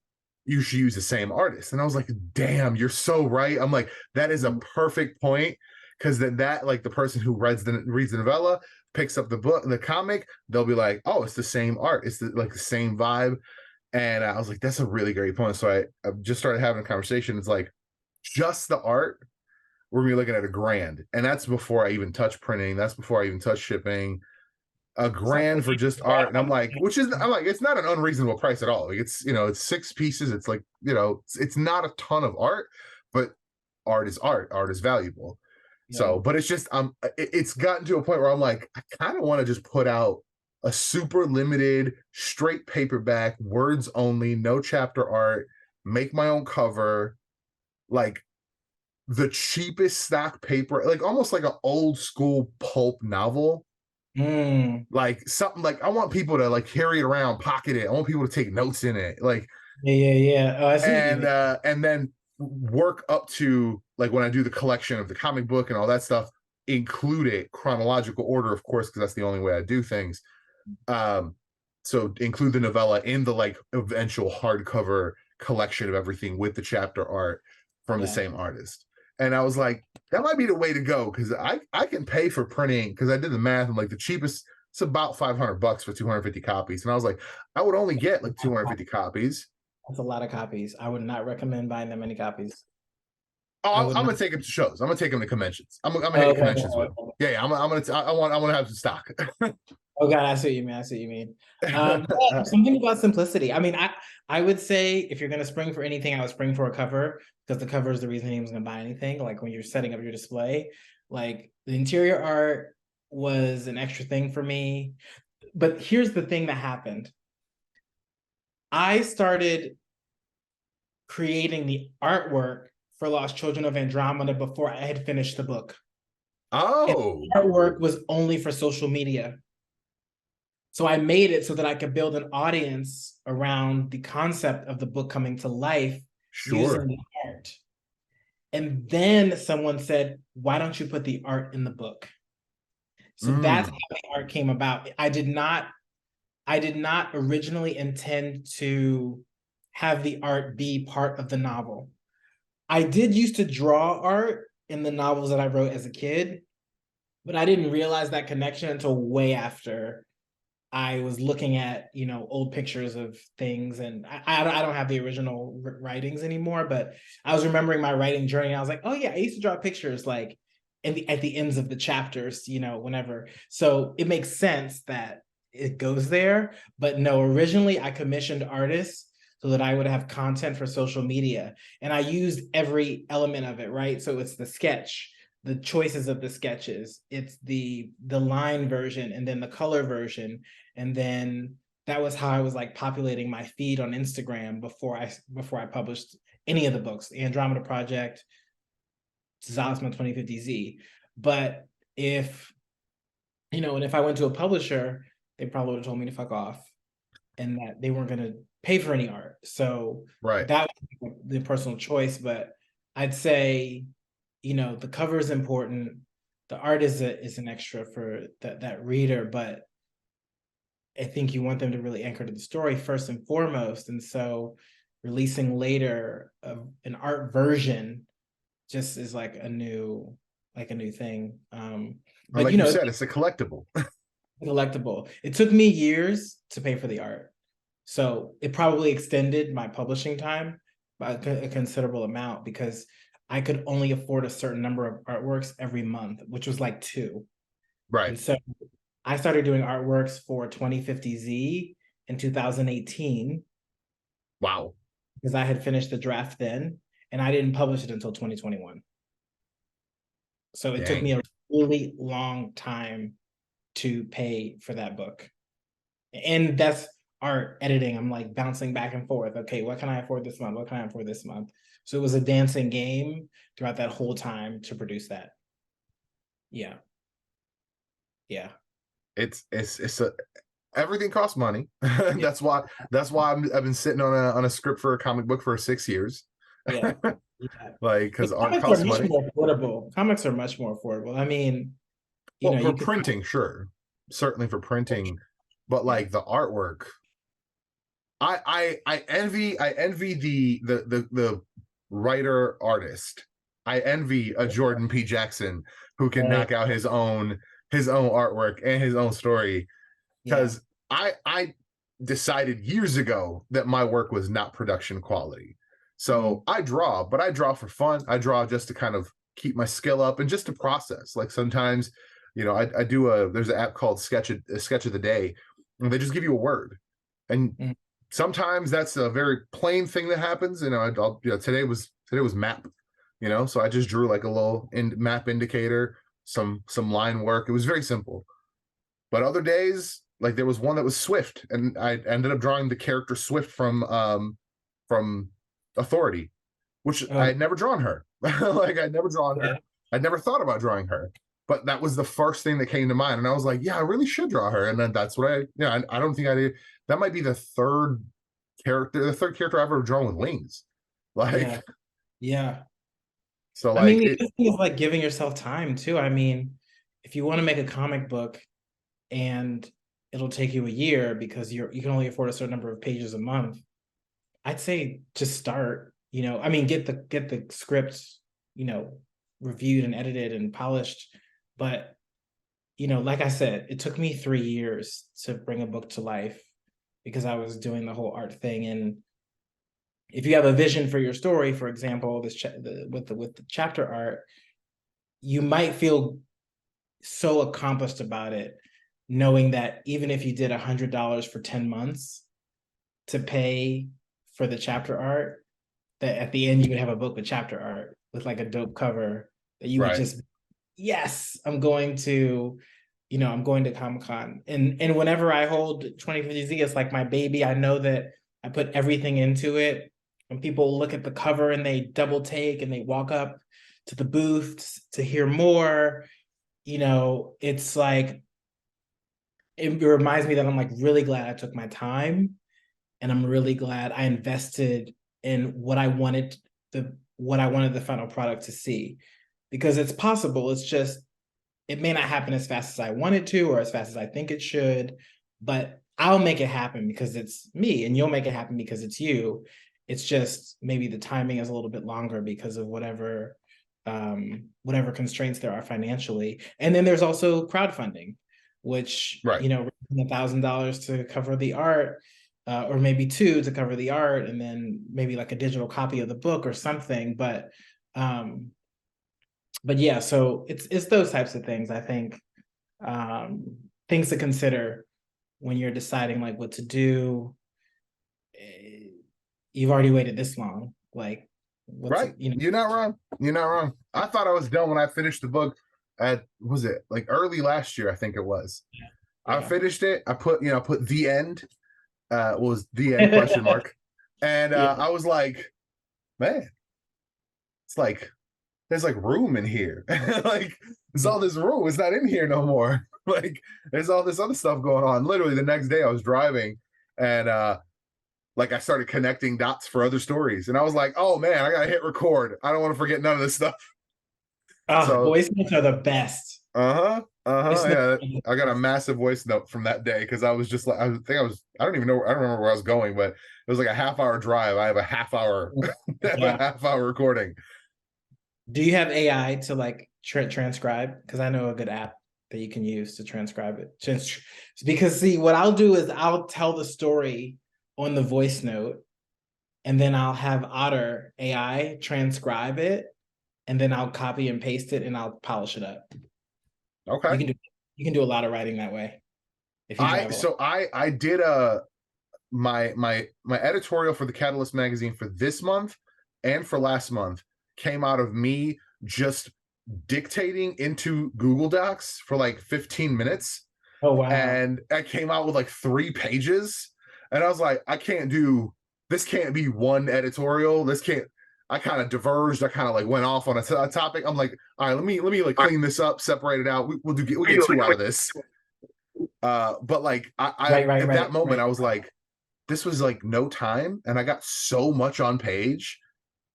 you should use the same artist. And I was like, damn, you're so right. I'm like, that is a perfect point, because then that, like, the person who reads the novella picks up the comic, they'll be like, oh, it's the same art, it's the same vibe. And I was like, that's a really great point. So I just started having a conversation. It's like, just the art, we're gonna be looking at $1,000, and that's before I even touch printing. That's before I even touch shipping. $1,000 for just art, and I'm like, it's not an unreasonable price at all. Like, it's it's 6 pieces. It's like it's not a ton of art, but art is art. Art is valuable. Yeah. So, but it's just it's gotten to a point where I'm like, I kind of want to just put out a super limited, straight paperback, words only, no chapter art, make my own cover, like the cheapest stock paper, like almost like an old school pulp novel. Like something like, I want people to like carry it around, pocket it. I want people to take notes in it. Like, yeah. Oh, I see. And then work up to, like, when I do the collection of the comic book and all that stuff, include it chronological order, of course, because that's the only way I do things. So include the novella in the like eventual hardcover collection of everything with the chapter art from the same artist. And I was like, that might be the way to go, because I can pay for printing, because I did the math, and like the cheapest, it's about $500 for 250 copies. And I was like, I would only get like 250 copies. That's a lot of copies. I would not recommend buying that many copies. Oh, I'm gonna take them to shows. I'm gonna take them to conventions. I'm gonna hit conventions with them. Yeah, I want to have some stock. Oh God, I see what you mean. I see what you mean. Yeah, something about simplicity. I mean, I would say if you're gonna spring for anything, I would spring for a cover because the cover is the reason anyone's gonna buy anything. Like when you're setting up your display, like the interior art was an extra thing for me. But here's the thing that happened. I started creating the artwork for Lost Children of Andromeda before I had finished the book. And Oh, the artwork was only for social media. So I made it so that I could build an audience around the concept of the book coming to life using sure. the art. And then someone said, why don't you put the art in the book? So that's Mm, how the art came about. I did not originally intend to have the art be part of the novel. I did used to draw art in the novels that I wrote as a kid, but I didn't realize that connection until way after I was looking at, old pictures of things, and I don't have the original writings anymore, but I was remembering my writing journey. And I was like, oh yeah, I used to draw pictures like at the ends of the chapters, whenever. So it makes sense that it goes there. But no, originally I commissioned artists so that I would have content for social media, and I used every element of it, right? So it's the sketch, the choices of the sketches, it's the line version, and then the color version, and then that was how I was like populating my feed on Instagram before I published any of the books, the Andromeda Project, Zosma 2050Z. But if and if I went to a publisher, they probably would have told me to fuck off and that they weren't going to pay for any art. So right. that was the personal choice. But I'd say, the cover is important. The art is an extra for that reader, but I think you want them to really anchor to the story first and foremost. And so releasing later an art version just is like a new thing. Or But like you said, it's a collectible. collectible. It took me years to pay for the art. So it probably extended my publishing time by a considerable amount because I could only afford a certain number of artworks every month, which was like two. Right. And so I started doing artworks for 2050Z in 2018 Wow. because I had finished the draft then, and I didn't publish it until 2021. So it took me Dang. a really long time to pay for that book. And that's art editing. I'm like bouncing back and forth. Okay, what can I afford this month? What can I afford this month? So it was a dancing game throughout that whole time to produce that. Yeah. Yeah. It's a everything costs money. Yeah. That's why I've been sitting on a script for a comic book for 6 years. Yeah. Yeah. Like But because art comics are costs much money. more affordable. Comics are much more affordable. I mean, Well, for you could, printing, sure, certainly for printing, but yeah. like the artwork, I envy the writer artist. I envy a Jordan P. Jackson who can Right. knock out his own artwork and his own story. Yeah. Because I decided years ago that my work was not production quality. Mm, So I draw, but I draw for fun. I draw just to kind of keep my skill up and just to process. Like sometimes, I do there's an app called Sketch of the Day, and they just give you a word, and mm, sometimes that's a very plain thing that happens. Today was map, so I just drew like a little map indicator, some line work. It was very simple. But other days, like there was one that was Swift, and I ended up drawing the character Swift from Authority, which I oh, had never drawn her. Like I'd never drawn yeah. her. I'd never thought about drawing her. But that was the first thing that came to mind. And I was like, yeah, I really should draw her. And then that's what I don't think I did. That might be the third character I've ever drawn with wings. Yeah. Like, Yeah. so I mean, like the it, other thing is like giving yourself time too. I mean, if you want to make a comic book and it'll take you a year because you can only afford a certain number of pages a month, I'd say just start, I mean, get the script, you know, reviewed and edited and polished. But, like I said, it took me 3 years to bring a book to life because I was doing the whole art thing. And if you have a vision for your story, for example, with the chapter art, you might feel so accomplished about it knowing that even if you did $100 for 10 months to pay for the chapter art, that at the end you would have a book with chapter art with like a dope cover that you would Right. just, yes, I'm going to, I'm going to Comic-Con. And whenever I hold 2050Z, it's like my baby. I know that I put everything into it. When people look at the cover and they double take and they walk up to the booths to hear more, it's like, it reminds me that I'm like really glad I took my time, and I'm really glad I invested in what I wanted the final product to see, because it's possible. It's just, it may not happen as fast as I want it to or as fast as I think it should, but I'll make it happen because it's me, and you'll make it happen because it's you. It's just maybe the timing is a little bit longer because of whatever constraints there are financially. And then there's also crowdfunding, which, Right. $1,000 to cover the art, or maybe two to cover the art, and then maybe like a digital copy of the book or something. But yeah, so it's those types of things, I think, things to consider when you're deciding like what to do. You've already waited this long, like, Right. You're not wrong. You're not wrong. I thought I was done when I finished the book was it like early last year? I think it was. Yeah. I finished it. I put the end, was the end question mark. And Yeah. I was like, man, it's like, there's like room in here. Like, there's all this room. It's not in here no more. Like, there's all this other stuff going on. Literally the next day I was driving, and like I started connecting dots for other stories. And I was like, oh man, I gotta hit record. I don't want to forget none of this stuff. Oh, So voice notes are the best. yeah. I got a massive voice note from that day because I was just like, I don't remember where I was going, but it was like a half-hour drive. I have a half hour, Yeah. a half-hour recording. Do you have AI to like transcribe? Because I know a good app that you can use to transcribe it. Because see, what I'll do is I'll tell the story on the voice note, and then I'll have Otter AI transcribe it, and then I'll copy and paste it, and I'll polish it up. Okay. You can do a lot of writing that way if you drive a lot. I did my editorial for the Catalyst magazine for this month and for last month came out of me just dictating into Google Docs for like 15 minutes. Oh wow. And I came out with like 3 pages, and I was like, this can't be one editorial. This can't. I kind of diverged. I kind of like went off on a topic. I'm like, all right, let me like clean this up, separate it out. We'll get 2 out of this. But like at that moment, I was like, this was like no time, and I got so much on page.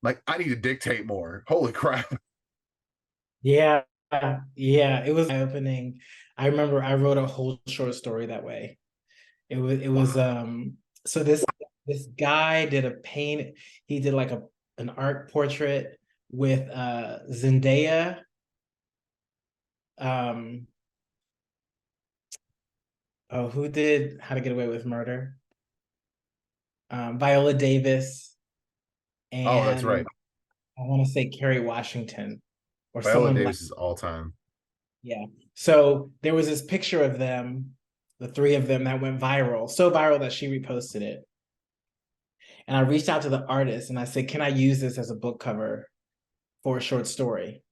Like, I need to dictate more. Holy crap. Yeah, yeah, it was eye-opening. I remember I wrote a whole short story that way. It was so this guy did he did like an art portrait with Zendaya, who did How to Get Away with Murder? Viola Davis, Oh, that's and right. I want to say Kerry Washington or Viola someone like, Davis is all time. yeah. So there was this picture of them, the 3 of them, that went viral, so viral that she reposted it. And I reached out to the artist and I said, can I use this as a book cover for a short story?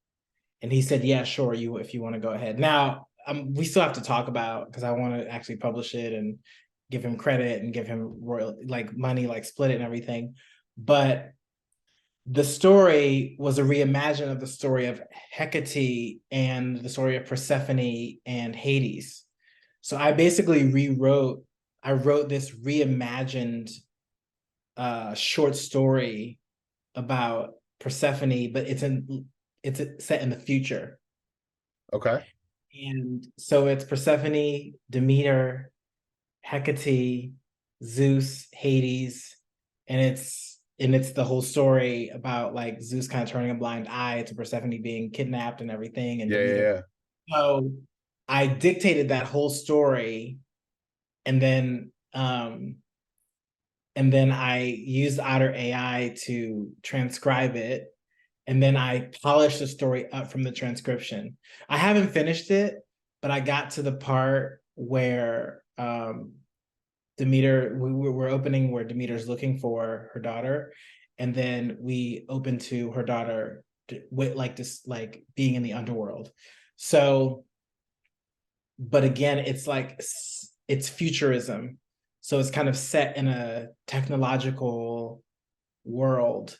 And he said, yeah, sure, if you want to go ahead. Now, we still have to talk about, because I want to actually publish it and give him credit and give him like money, like split it and everything. But the story was a reimagining of the story of Hecate and the story of Persephone and Hades. So I basically I wrote this reimagined short story about Persephone, but it's set in the future. Okay. And so it's Persephone, Demeter, Hecate, Zeus, Hades, and it's the whole story about like Zeus kind of turning a blind eye to Persephone being kidnapped and everything, and Demeter. Yeah. So I dictated that whole story, and then I used Otter AI to transcribe it, and then I polished the story up from the transcription. I haven't finished it, but I got to the part where Demeter, we're opening where Demeter's looking for her daughter, and then we open to her daughter with like this, like being in the underworld. So, but again, it's like it's futurism, so it's kind of set in a technological world.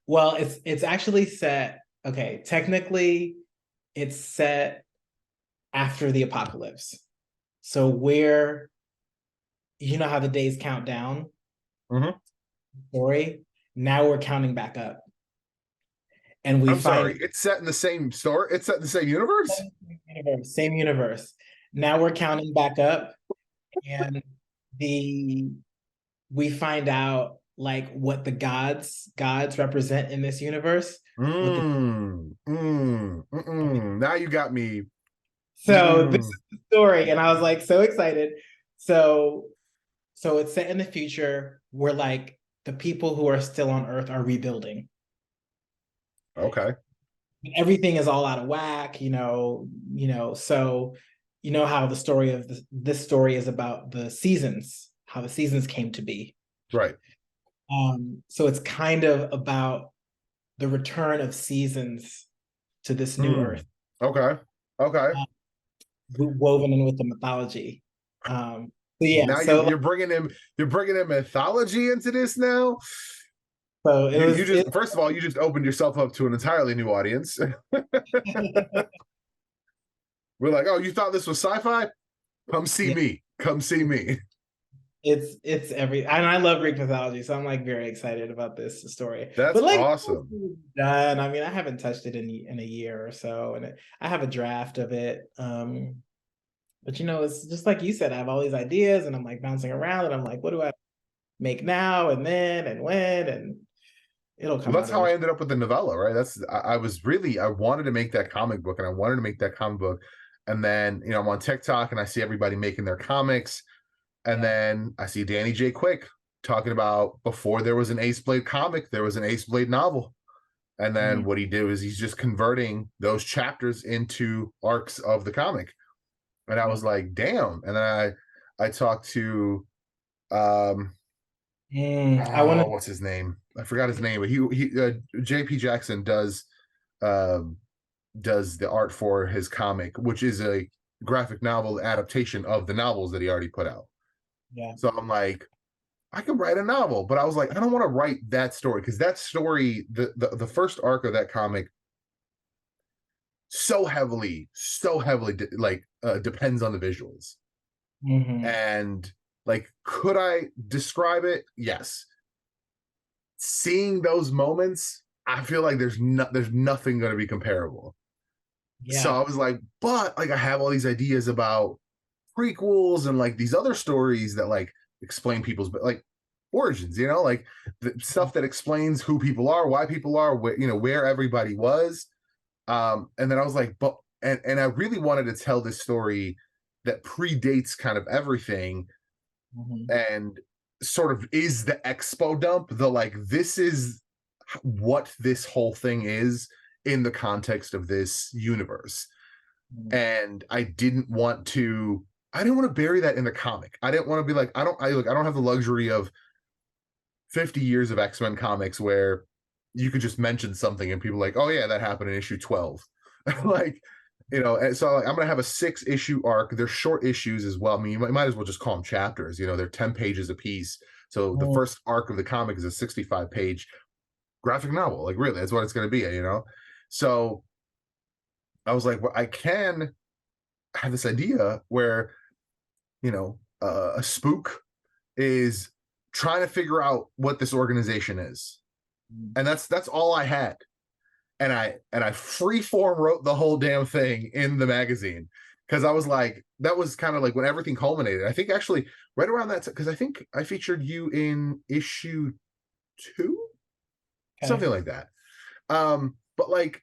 Well, it's actually set. Okay, technically, it's set after the apocalypse. So where you know how the days count down, Mm-hmm. story. Now we're counting back up, and we I'm find sorry. It's set in the same story. It's set in the same universe. same universe. Now we're counting back up, and the we find out like what the gods represent in this universe. What the Now you got me. so this Mm. is the story, and I was like so excited. So so it's set in the future where like the people who are still on Earth are rebuilding. Okay. Everything is all out of whack, so you know how the story of this story is about the seasons, how the seasons came to be. Right. So it's kind of about the return of seasons to this new Mm. Earth, Okay. Okay. uh, woven in with the mythology. So yeah, Now you're bringing in mythology into this now. so it You was it. just first of all you just opened yourself up to an entirely new audience. We're like, oh, you thought this was sci-fi? Come see Yeah, me. Come see me. it's every, and I love Greek mythology, so I'm like very excited about this story. That's But like awesome. done. I mean, I haven't touched it in a year or so, and I have a draft of it. But it's just like you said, I have all these ideas, and I'm like bouncing around, and I'm like, what do I make now and then and when, and it'll Well, come that's out how I eventually. ended up with the novella, right? I was really I wanted to make that comic book, and I wanted to make that comic book, and then I'm on TikTok and I see everybody making their comics, and Yeah. then I see Danny J. Quick talking about before there was an Ace Blade comic, there was an Ace Blade novel, and then Mm, what he do is he's just converting those chapters into arcs of the comic, and I yeah. was like, damn. And then I talked to I want what's his name? I forgot his name, but he JP Jackson um does the art for his comic, which is a graphic novel adaptation of the novels that he already put out. yeah. So I'm like, I can write a novel, but I was like, I don't want to write that story because that story, the first arc of that comic, so heavily depends on the visuals. Hmm. And like, could I describe it? Yes. Seeing those moments, I feel like there's nothing going to be comparable. So I Yeah. was like, but like I have all these ideas about prequels and like these other stories that like explain people's like origins, like the stuff that explains who people are, why people are, where everybody was. And then I was like, but and I really wanted to tell this story that predates kind of everything Hmm. and sort of is the expo dump, the like this is what this whole thing is in the context of this universe. And I didn't want to bury that in the comic. I didn't want to be like, I don't have the luxury of 50 years of X-Men comics where you could just mention something and people are like, oh yeah, that happened in issue 12. Like, and so like, I'm gonna have a 6-issue arc. They're short issues as well. I mean, you might as well just call them chapters. They're 10 pages a piece. So the first arc of the comic is a 65-page graphic novel. Like, really, that's what it's gonna be. So I was like, well, I can have this idea where a spook is trying to figure out what this organization is, and that's all I had. And I freeform wrote the whole damn thing in the magazine because I was like, that was kind of like when everything culminated. I think actually right around that because I think I featured you in issue 2, something Okay. like that. But like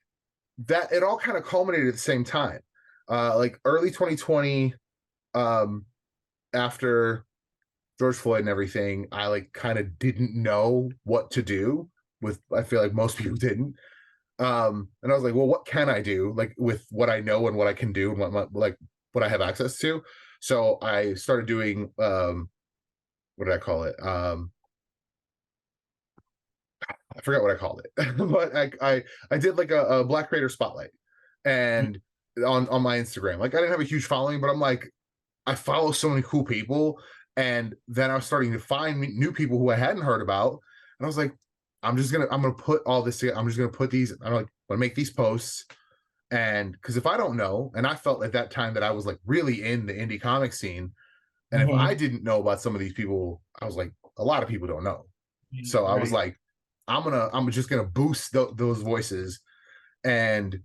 that, it all kind of culminated at the same time. Like early 2020, after George Floyd and everything, I like kind of didn't know what to do with. I feel like most people didn't. And I was like, well, what can I do like with what I know and what I can do and what I have access to? So I started doing what did I call it? I forgot what I called it, but I did like a Black Creator Spotlight, and on my Instagram. Like I didn't have a huge following, but I'm like I follow so many cool people, and then I was starting to find new people who I hadn't heard about, and I was like, I'm gonna put all this together. I'm just gonna put these. I'm like, I'm gonna make these posts, and because if I don't know, and I felt at that time that I was like really in the indie comic scene, and if I didn't know about some of these people, I was like, a lot of people don't know. So I was Right. like, I'm just gonna boost those voices, and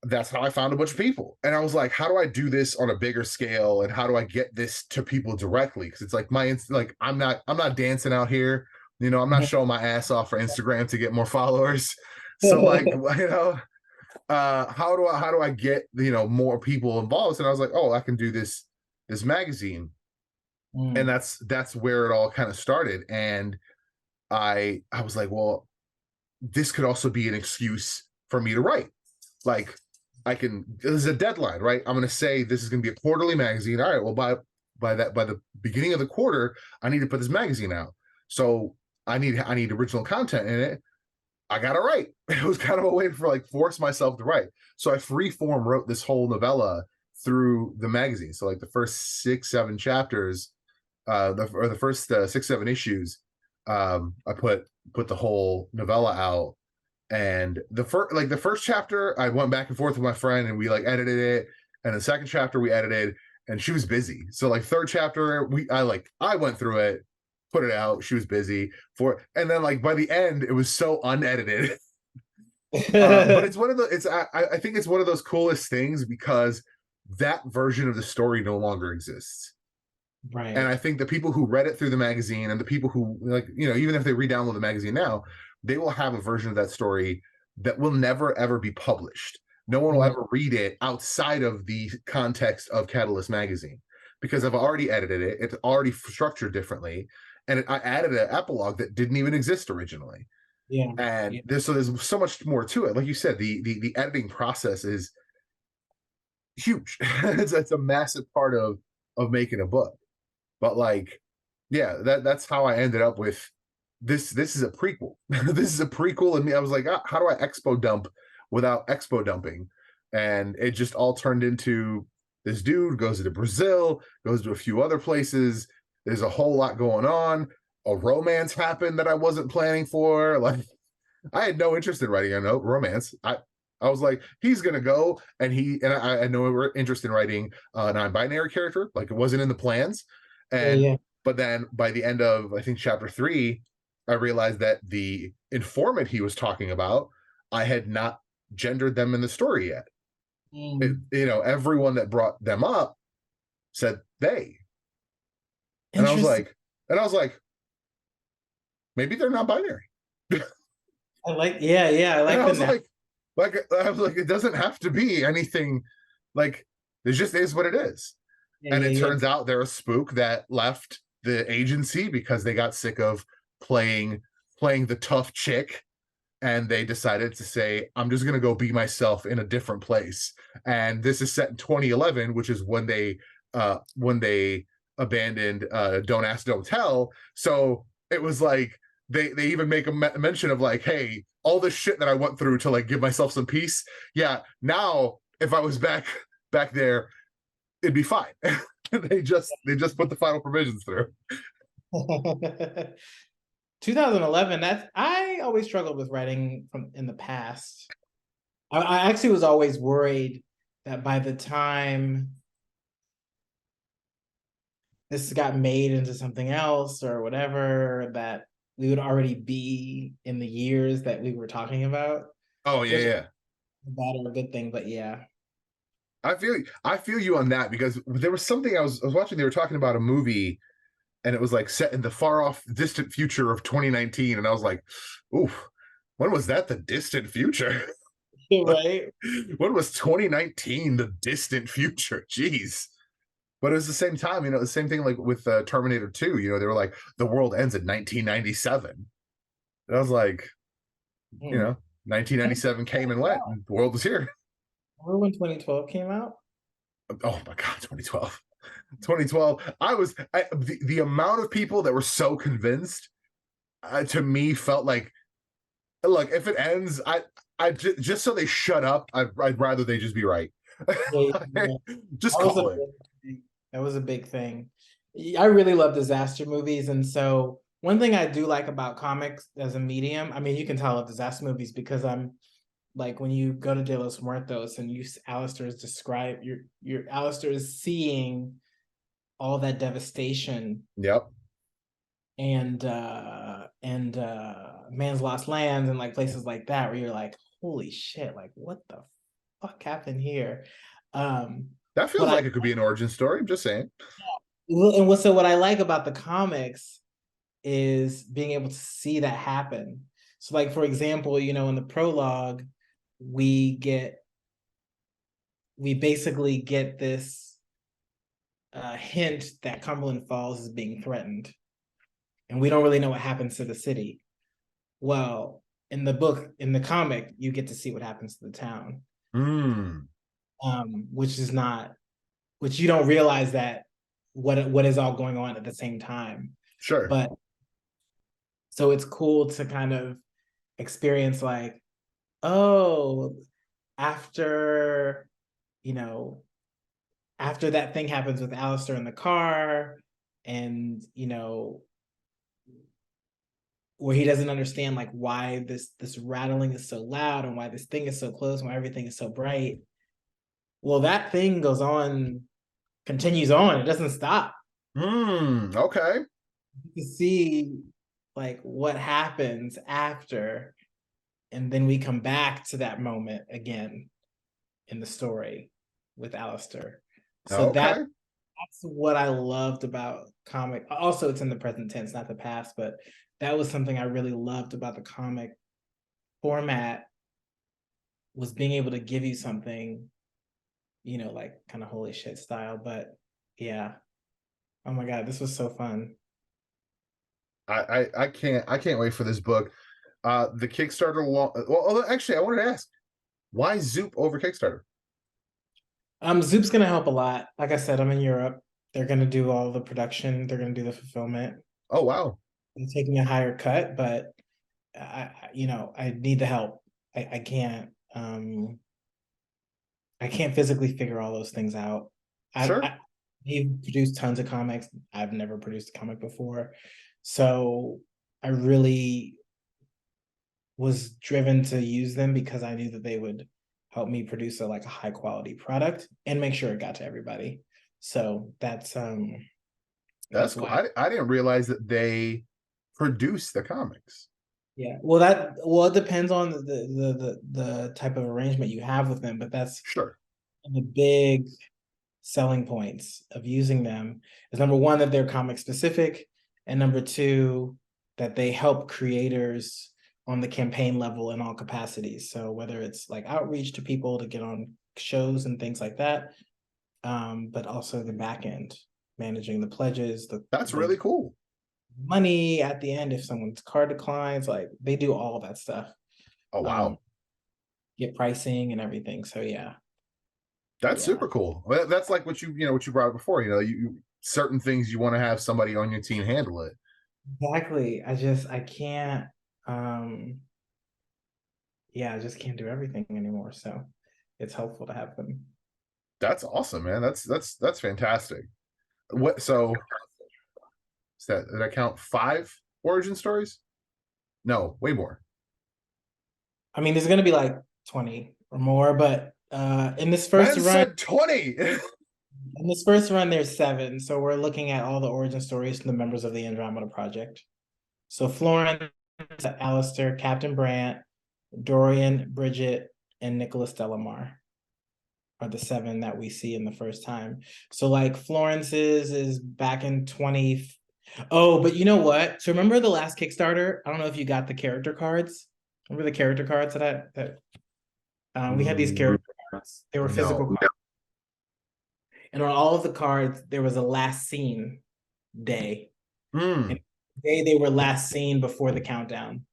that's how I found a bunch of people. And I was like, how do I do this on a bigger scale, and how do I get this to people directly? Because it's like like I'm not dancing out here, I'm not showing my ass off for Instagram to get more followers. So like, how do I get more people involved? And I was like, oh, I can do this magazine, and Mm. that's where it all kind of started. And I was like, well, this could also be an excuse for me to write. Like, there's a deadline, right? I'm going to say this is going to be a quarterly magazine. All right, well, by the beginning of the quarter, I need to put this magazine out. So I need original content in it. I gotta write. It was kind of a way for like force myself to write. So I free form wrote this whole novella through the magazine. So like the first 6-7 chapters, the first 6-7 issues, I put the whole novella out. And the first chapter, I went back and forth with my friend, and we like edited it. And the second chapter we edited, and she was busy. So like third chapter, I went through it, put it out. She was busy and then like by the end, it was so unedited. But it's one of the it's I think it's one of those coolest things because that version of the story no longer exists. And Right. I think the people who read it through the magazine, and the people who like, even if they re-download the magazine now, they will have a version of that story that will never ever be published. No one will Mhm. ever read it outside of the context of Catalyst magazine because I've already edited it. It's already structured differently, and I added an epilogue that didn't even exist originally. Yeah. And Yeah. there's so much more to it. Like you said, the editing process is huge. It's a massive part of making a book. But like, yeah, that's how I ended up with this. This is a prequel. This is a prequel, and I was like, how do I expo dump without expo dumping? And it just all turned into this dude goes to Brazil, goes to a few other places. There's a whole lot going on. A romance happened that I wasn't planning for. Like, I had no interest in writing a romance. I was like, he's gonna go, and I had no interest in writing a non-binary character. Like, it wasn't in the plans. Yeah. And Yeah. but then by the end of, I think, chapter 3, I realized that the informant he was talking about, I had not gendered them in the story yet. Mm. Everyone that brought them up said they, and I was Interesting. like, maybe they're not binary. I like, yeah, yeah, I And like I the was now. like I was like, it doesn't have to be anything. Like, it just is what it is. Yeah, And yeah, it yeah. turns out they're a spook that left the agency because they got sick of playing the tough chick, and they decided to say, I'm just gonna go be myself in a different place. And this is set in 2011, which is when they abandoned Don't Ask, Don't Tell. So it was like they even make a mention of like, hey, all this shit that I went through to like give myself some peace. Yeah, now if I was back there, it'd be fine. They just put the final provisions through. 2011, that's I always struggled with writing from in the past. I actually was always worried that by the time this got made into something else or whatever, that we would already be in the years that we were talking about, Oh yeah, which is yeah. a bad or a good thing, but yeah. I feel you on that because there was something I was watching. They were talking about a movie, and it was like set in the far off distant future of 2019, and I was like, oof, when was that the distant future? Right? When was 2019 the distant future? Jeez. But it was the same time, the same thing like with Terminator 2, they were like, the world ends in 1997. And I was like, you Hmm. know, 1997 came and went, and the world was here. Remember when 2012 came out? Oh my God, 2012. 2012. The amount of people that were so convinced, to me felt like, look, if it ends, just so they shut up, I'd rather they just be right. Yeah, yeah. Just That was a call it. big thing. That was a big thing. I really love disaster movies, and so one thing I do like about comics as a medium, I mean, you can tell I love disaster movies because I'm like when you go to De Los Muertos and Alistair is described, your Alistair is seeing all that devastation Yep. and Man's Lost Lands and like places like that where you're like, holy shit, like what the fuck happened here? Um, That what feels I like it could be an origin story. I'm just saying. and what I like about the comics is being able to see that happen. So, like for example, in the prologue, we get we basically get this hint that Cumberland Falls is being threatened, and we don't really know what happens to the city. Well, in the book, in the comic, you get to see what happens to the town, Mm, which is not, which you don't realize that what is all going on at the same time. sure. But so it's cool to kind of experience like, oh, after you know after that thing happens with Alistair in the car, and where he doesn't understand like why this rattling is so loud and why this thing is so close and why everything is so bright. Well, that thing continues on. It doesn't stop. Okay. You can see like what happens after, and then we come back to that moment again in the story with Alistair. So Okay. that's what I loved about comic. Also, it's in the present tense, not the past, but that was something I really loved about the comic format, was being able to give you something, like kind of holy shit style. But yeah. Oh my God, this was so fun. I can't wait for this book. The Kickstarter well, actually, I wanted to ask, why Zoop over Kickstarter? Zoop's gonna help a lot. Like I said, I'm in Europe. They're gonna do all the production, they're gonna do the fulfillment. Oh wow. I'm taking a higher cut, but I need the help. I can't I can't physically figure all those things out. Sure. They've produced tons of comics. I've never produced a comic before. So I really was driven to use them because I knew that they would help me produce a high quality product and make sure it got to everybody. So That's that's cool. why. I didn't realize that they produce the comics. Yeah. Well, it depends on the type of arrangement you have with them, but that's Sure. the big selling points of using them is number one, that they're comic specific, and number two, that they help creators on the campaign level in all capacities. So whether it's like outreach to people to get on shows and things like that, but also the back end, managing the pledges, That's the really cool. money at the end if someone's card declines, like they do all that stuff. Oh Um, wow. get pricing and everything. So yeah, That's yeah. super cool. Well, that's like what you brought up before. Certain things you want to have somebody on your team handle it. Exactly. I can't um yeah, I just can't do everything anymore. So it's helpful to have them. That's awesome, man. That's fantastic. What so is that did I count 5 origin stories? No, way more. I mean, there's gonna be like 20 or more, but Man said 20. in this first run, there's 7. So we're looking at all the origin stories from the members of the Andromeda Project. So Florence, Alistair, Captain Brant, Dorian, Bridget, and Nicholas Delamar are the 7 that we see in the first time. So like Florence's is back in 20. Oh, but you know what? So remember the last Kickstarter? I don't know if you got the character cards. Remember the character cards that we had these character cards. They were physical No. cards. And on all of the cards, there was a last scene day. And Mm. they were last seen before the countdown.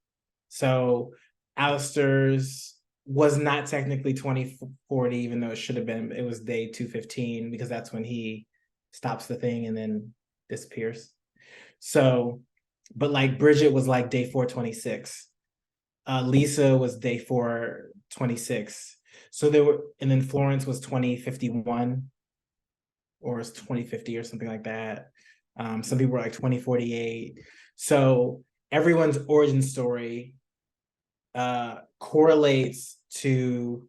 So Alistair's was not technically 2040, even though it should have been. It was day 215 because that's when he stops the thing and then disappears. So, but like Bridget was like day 426. Lisa was day 426. So there were, and then Florence was 2051 or it's 2050 or something like that. Some people were like 2048. So everyone's origin story correlates to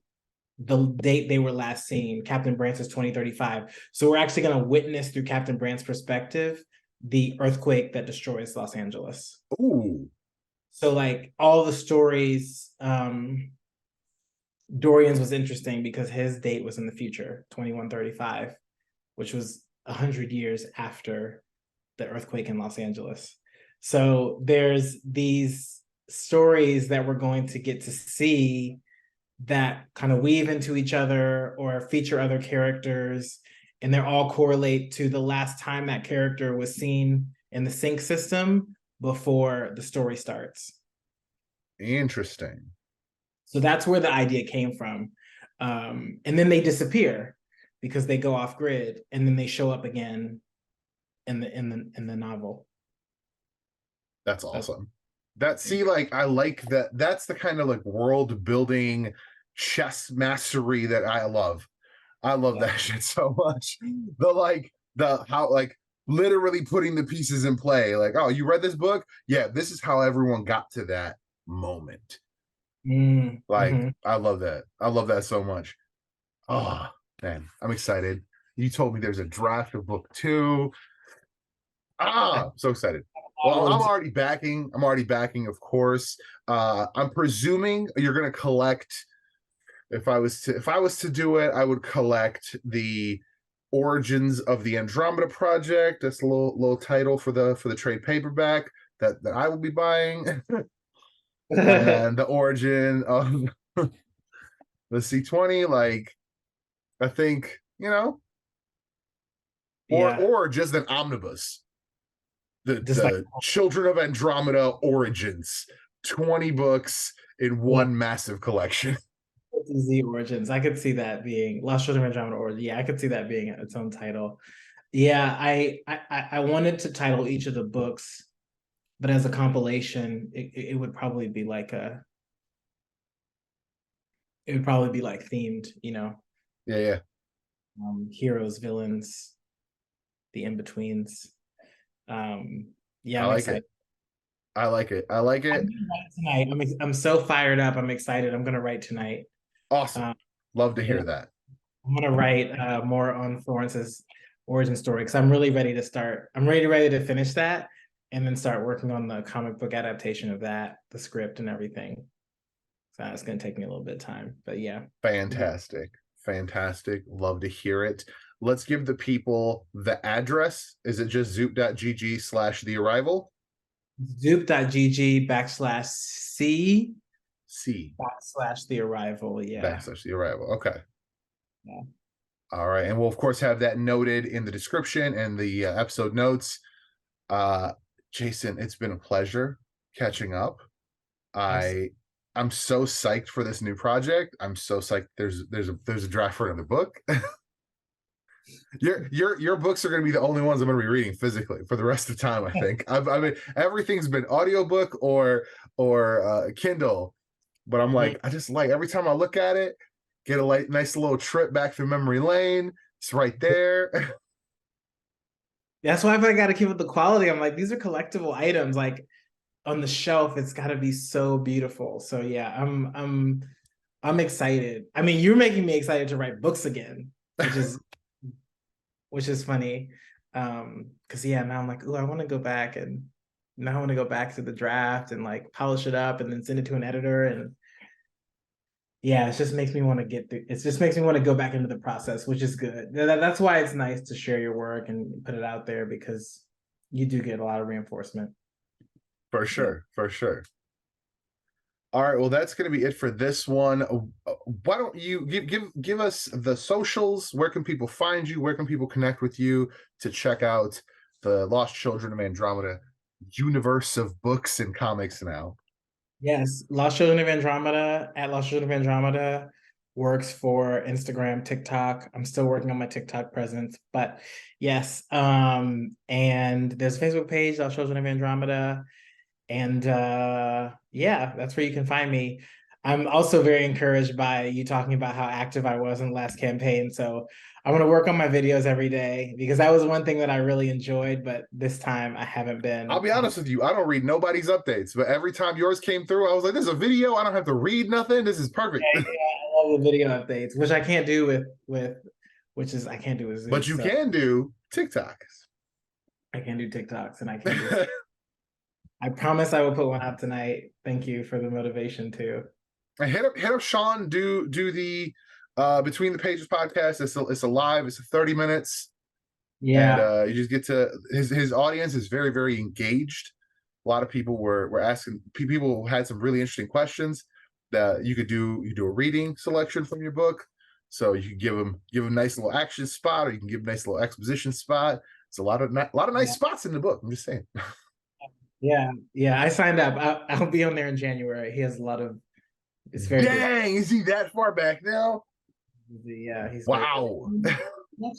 the date they were last seen. Captain Brandt's is 2035. So we're actually going to witness through Captain Brandt's perspective the earthquake that destroys Los Angeles. Ooh. So like all the stories, Dorian's was interesting because his date was in the future, 2135, which was 100 years after the earthquake in Los Angeles. So there's these stories that we're going to get to see that kind of weave into each other or feature other characters, and they're all correlate to the last time that character was seen in the sync system before the story starts. Interesting. So that's where the idea came from. And then they disappear because they go off grid, and then they show up again in the novel. That's awesome. That see, like I like that. That's the kind of like world building chess mastery that I love. I love that shit so much. The how like literally putting the pieces in play. Like, oh, you read this book? Yeah, this is how everyone got to that moment. Like, I love that. I love that so much. Oh man, I'm excited. You told me there's a draft of book 2. I'm so excited. Well, I'm already backing. Of course. I'm presuming you're gonna collect. If I was to do it, I would collect the Origins of the Andromeda Project. That's a little title for the trade paperback that I will be buying. And the origin of the C20, like I think, or just an omnibus. The Children of Andromeda Origins, 20 books in one massive collection. Z Origins. I could see that being Lost Children of Andromeda Origins. Yeah, I could see that being its own title. Yeah, I wanted to title each of the books, but as a compilation, it would probably be like themed, Yeah. Heroes, villains, the in-betweens. Yeah, I'm excited. I like it. Tonight. I'm so fired up. I'm excited. I'm gonna write tonight. Awesome. Love to hear that. I'm gonna write more on Florence's origin story because I'm really ready to start. I'm ready to finish that and then start working on the comic book adaptation of that, the script and everything. So it's gonna take me a little bit of time, but yeah. Fantastic. Love to hear it. Let's give the people the address. Is it just zoop.gg/the arrival? Zoop.gg/C /the arrival. Yeah. /the arrival. Okay. Yeah. All right. And we'll, of course, have that noted in the description and the episode notes. Jason, it's been a pleasure catching up. I'm so psyched for this new project. I'm so psyched. There's a draft for another book. Your books are going to be the only ones I'm going to be reading physically for the rest of the time. I think. I mean, everything's been audiobook or Kindle, but I'm like, I just like every time I look at it, get a nice little trip back through memory lane. It's right there. That's why I got to keep up the quality. I'm like, these are collectible items. Like on the shelf, it's got to be so beautiful. So yeah, I'm excited. I mean, you're making me excited to write books again, which is funny. Because now I'm like, oh, I want to go back to the draft and like polish it up and then send it to an editor. And yeah, it just makes me want to go back into the process, which is good. That's why it's nice to share your work and put it out there, because you do get a lot of reinforcement. For sure. All right, well, that's going to be it for this one. Why don't you give us the socials? Where can people find you? Where can people connect with you to check out the Lost Children of Andromeda universe of books and comics now? Yes, Lost Children of Andromeda at Lost Children of Andromeda works for Instagram, TikTok. I'm still working on my TikTok presence, but yes. And there's a Facebook page, Lost Children of Andromeda. And yeah, that's where you can find me. I'm also very encouraged by you talking about how active I was in the last campaign. So I'm gonna work on my videos every day because that was one thing that I really enjoyed, but this time I haven't been. I'll be honest with you, I don't read nobody's updates, but every time yours came through, I was like, "There's a video. I don't have to read nothing. This is perfect." Yeah, I love the video updates, which I can't do with which is I can't do with Zoom. But you can do TikToks. I can't do TikToks, and I can't do. I promise I will put one out tonight. Thank you for the motivation too. And hit up Sean. Do the Between the Pages podcast. It's a live. It's 30 minutes. Yeah. And you just get to his audience is very, very engaged. A lot of people were asking, people had some really interesting questions that you do a reading selection from your book. So you can give them a nice little action spot, or you can give a nice little exposition spot. It's a lot of nice spots in the book. I'm just saying. Yeah, I signed up. I'll be on there in January. He has a lot of. It's very. Dang, is he that far back now? Yeah, he's. Wow.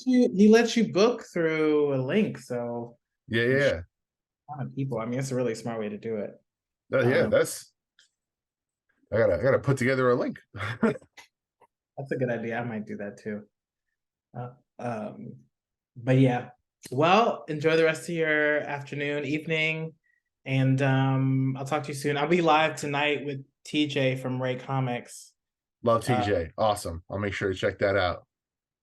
He lets you book through a link, so. Yeah. People. I mean, it's a really smart way to do it. That's. I gotta put together a link. That's a good idea. I might do that too. But yeah. Well, enjoy the rest of your afternoon, evening, and I'll talk to you soon. I'll be live tonight with TJ from Ray Comics. Love TJ. Awesome. I'll make sure to check that out.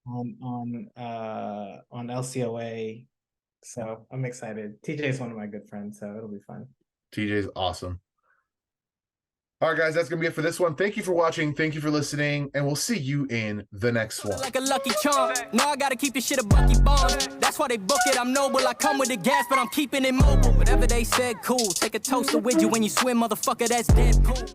On LCOA. So I'm excited. TJ is one of my good friends, so it'll be fun. TJ's awesome. All right, guys, that's gonna be it for this one. Thank you for watching. Thank you for listening, and we'll see you in the next one. Like a lucky charm. Now I gotta keep this shit a bucky bomb. That's why they book it. I'm noble. I come with the gas, but I'm keeping it mobile. Whatever they said, cool. Take a toaster with you when you swim, motherfucker. That's dead cool.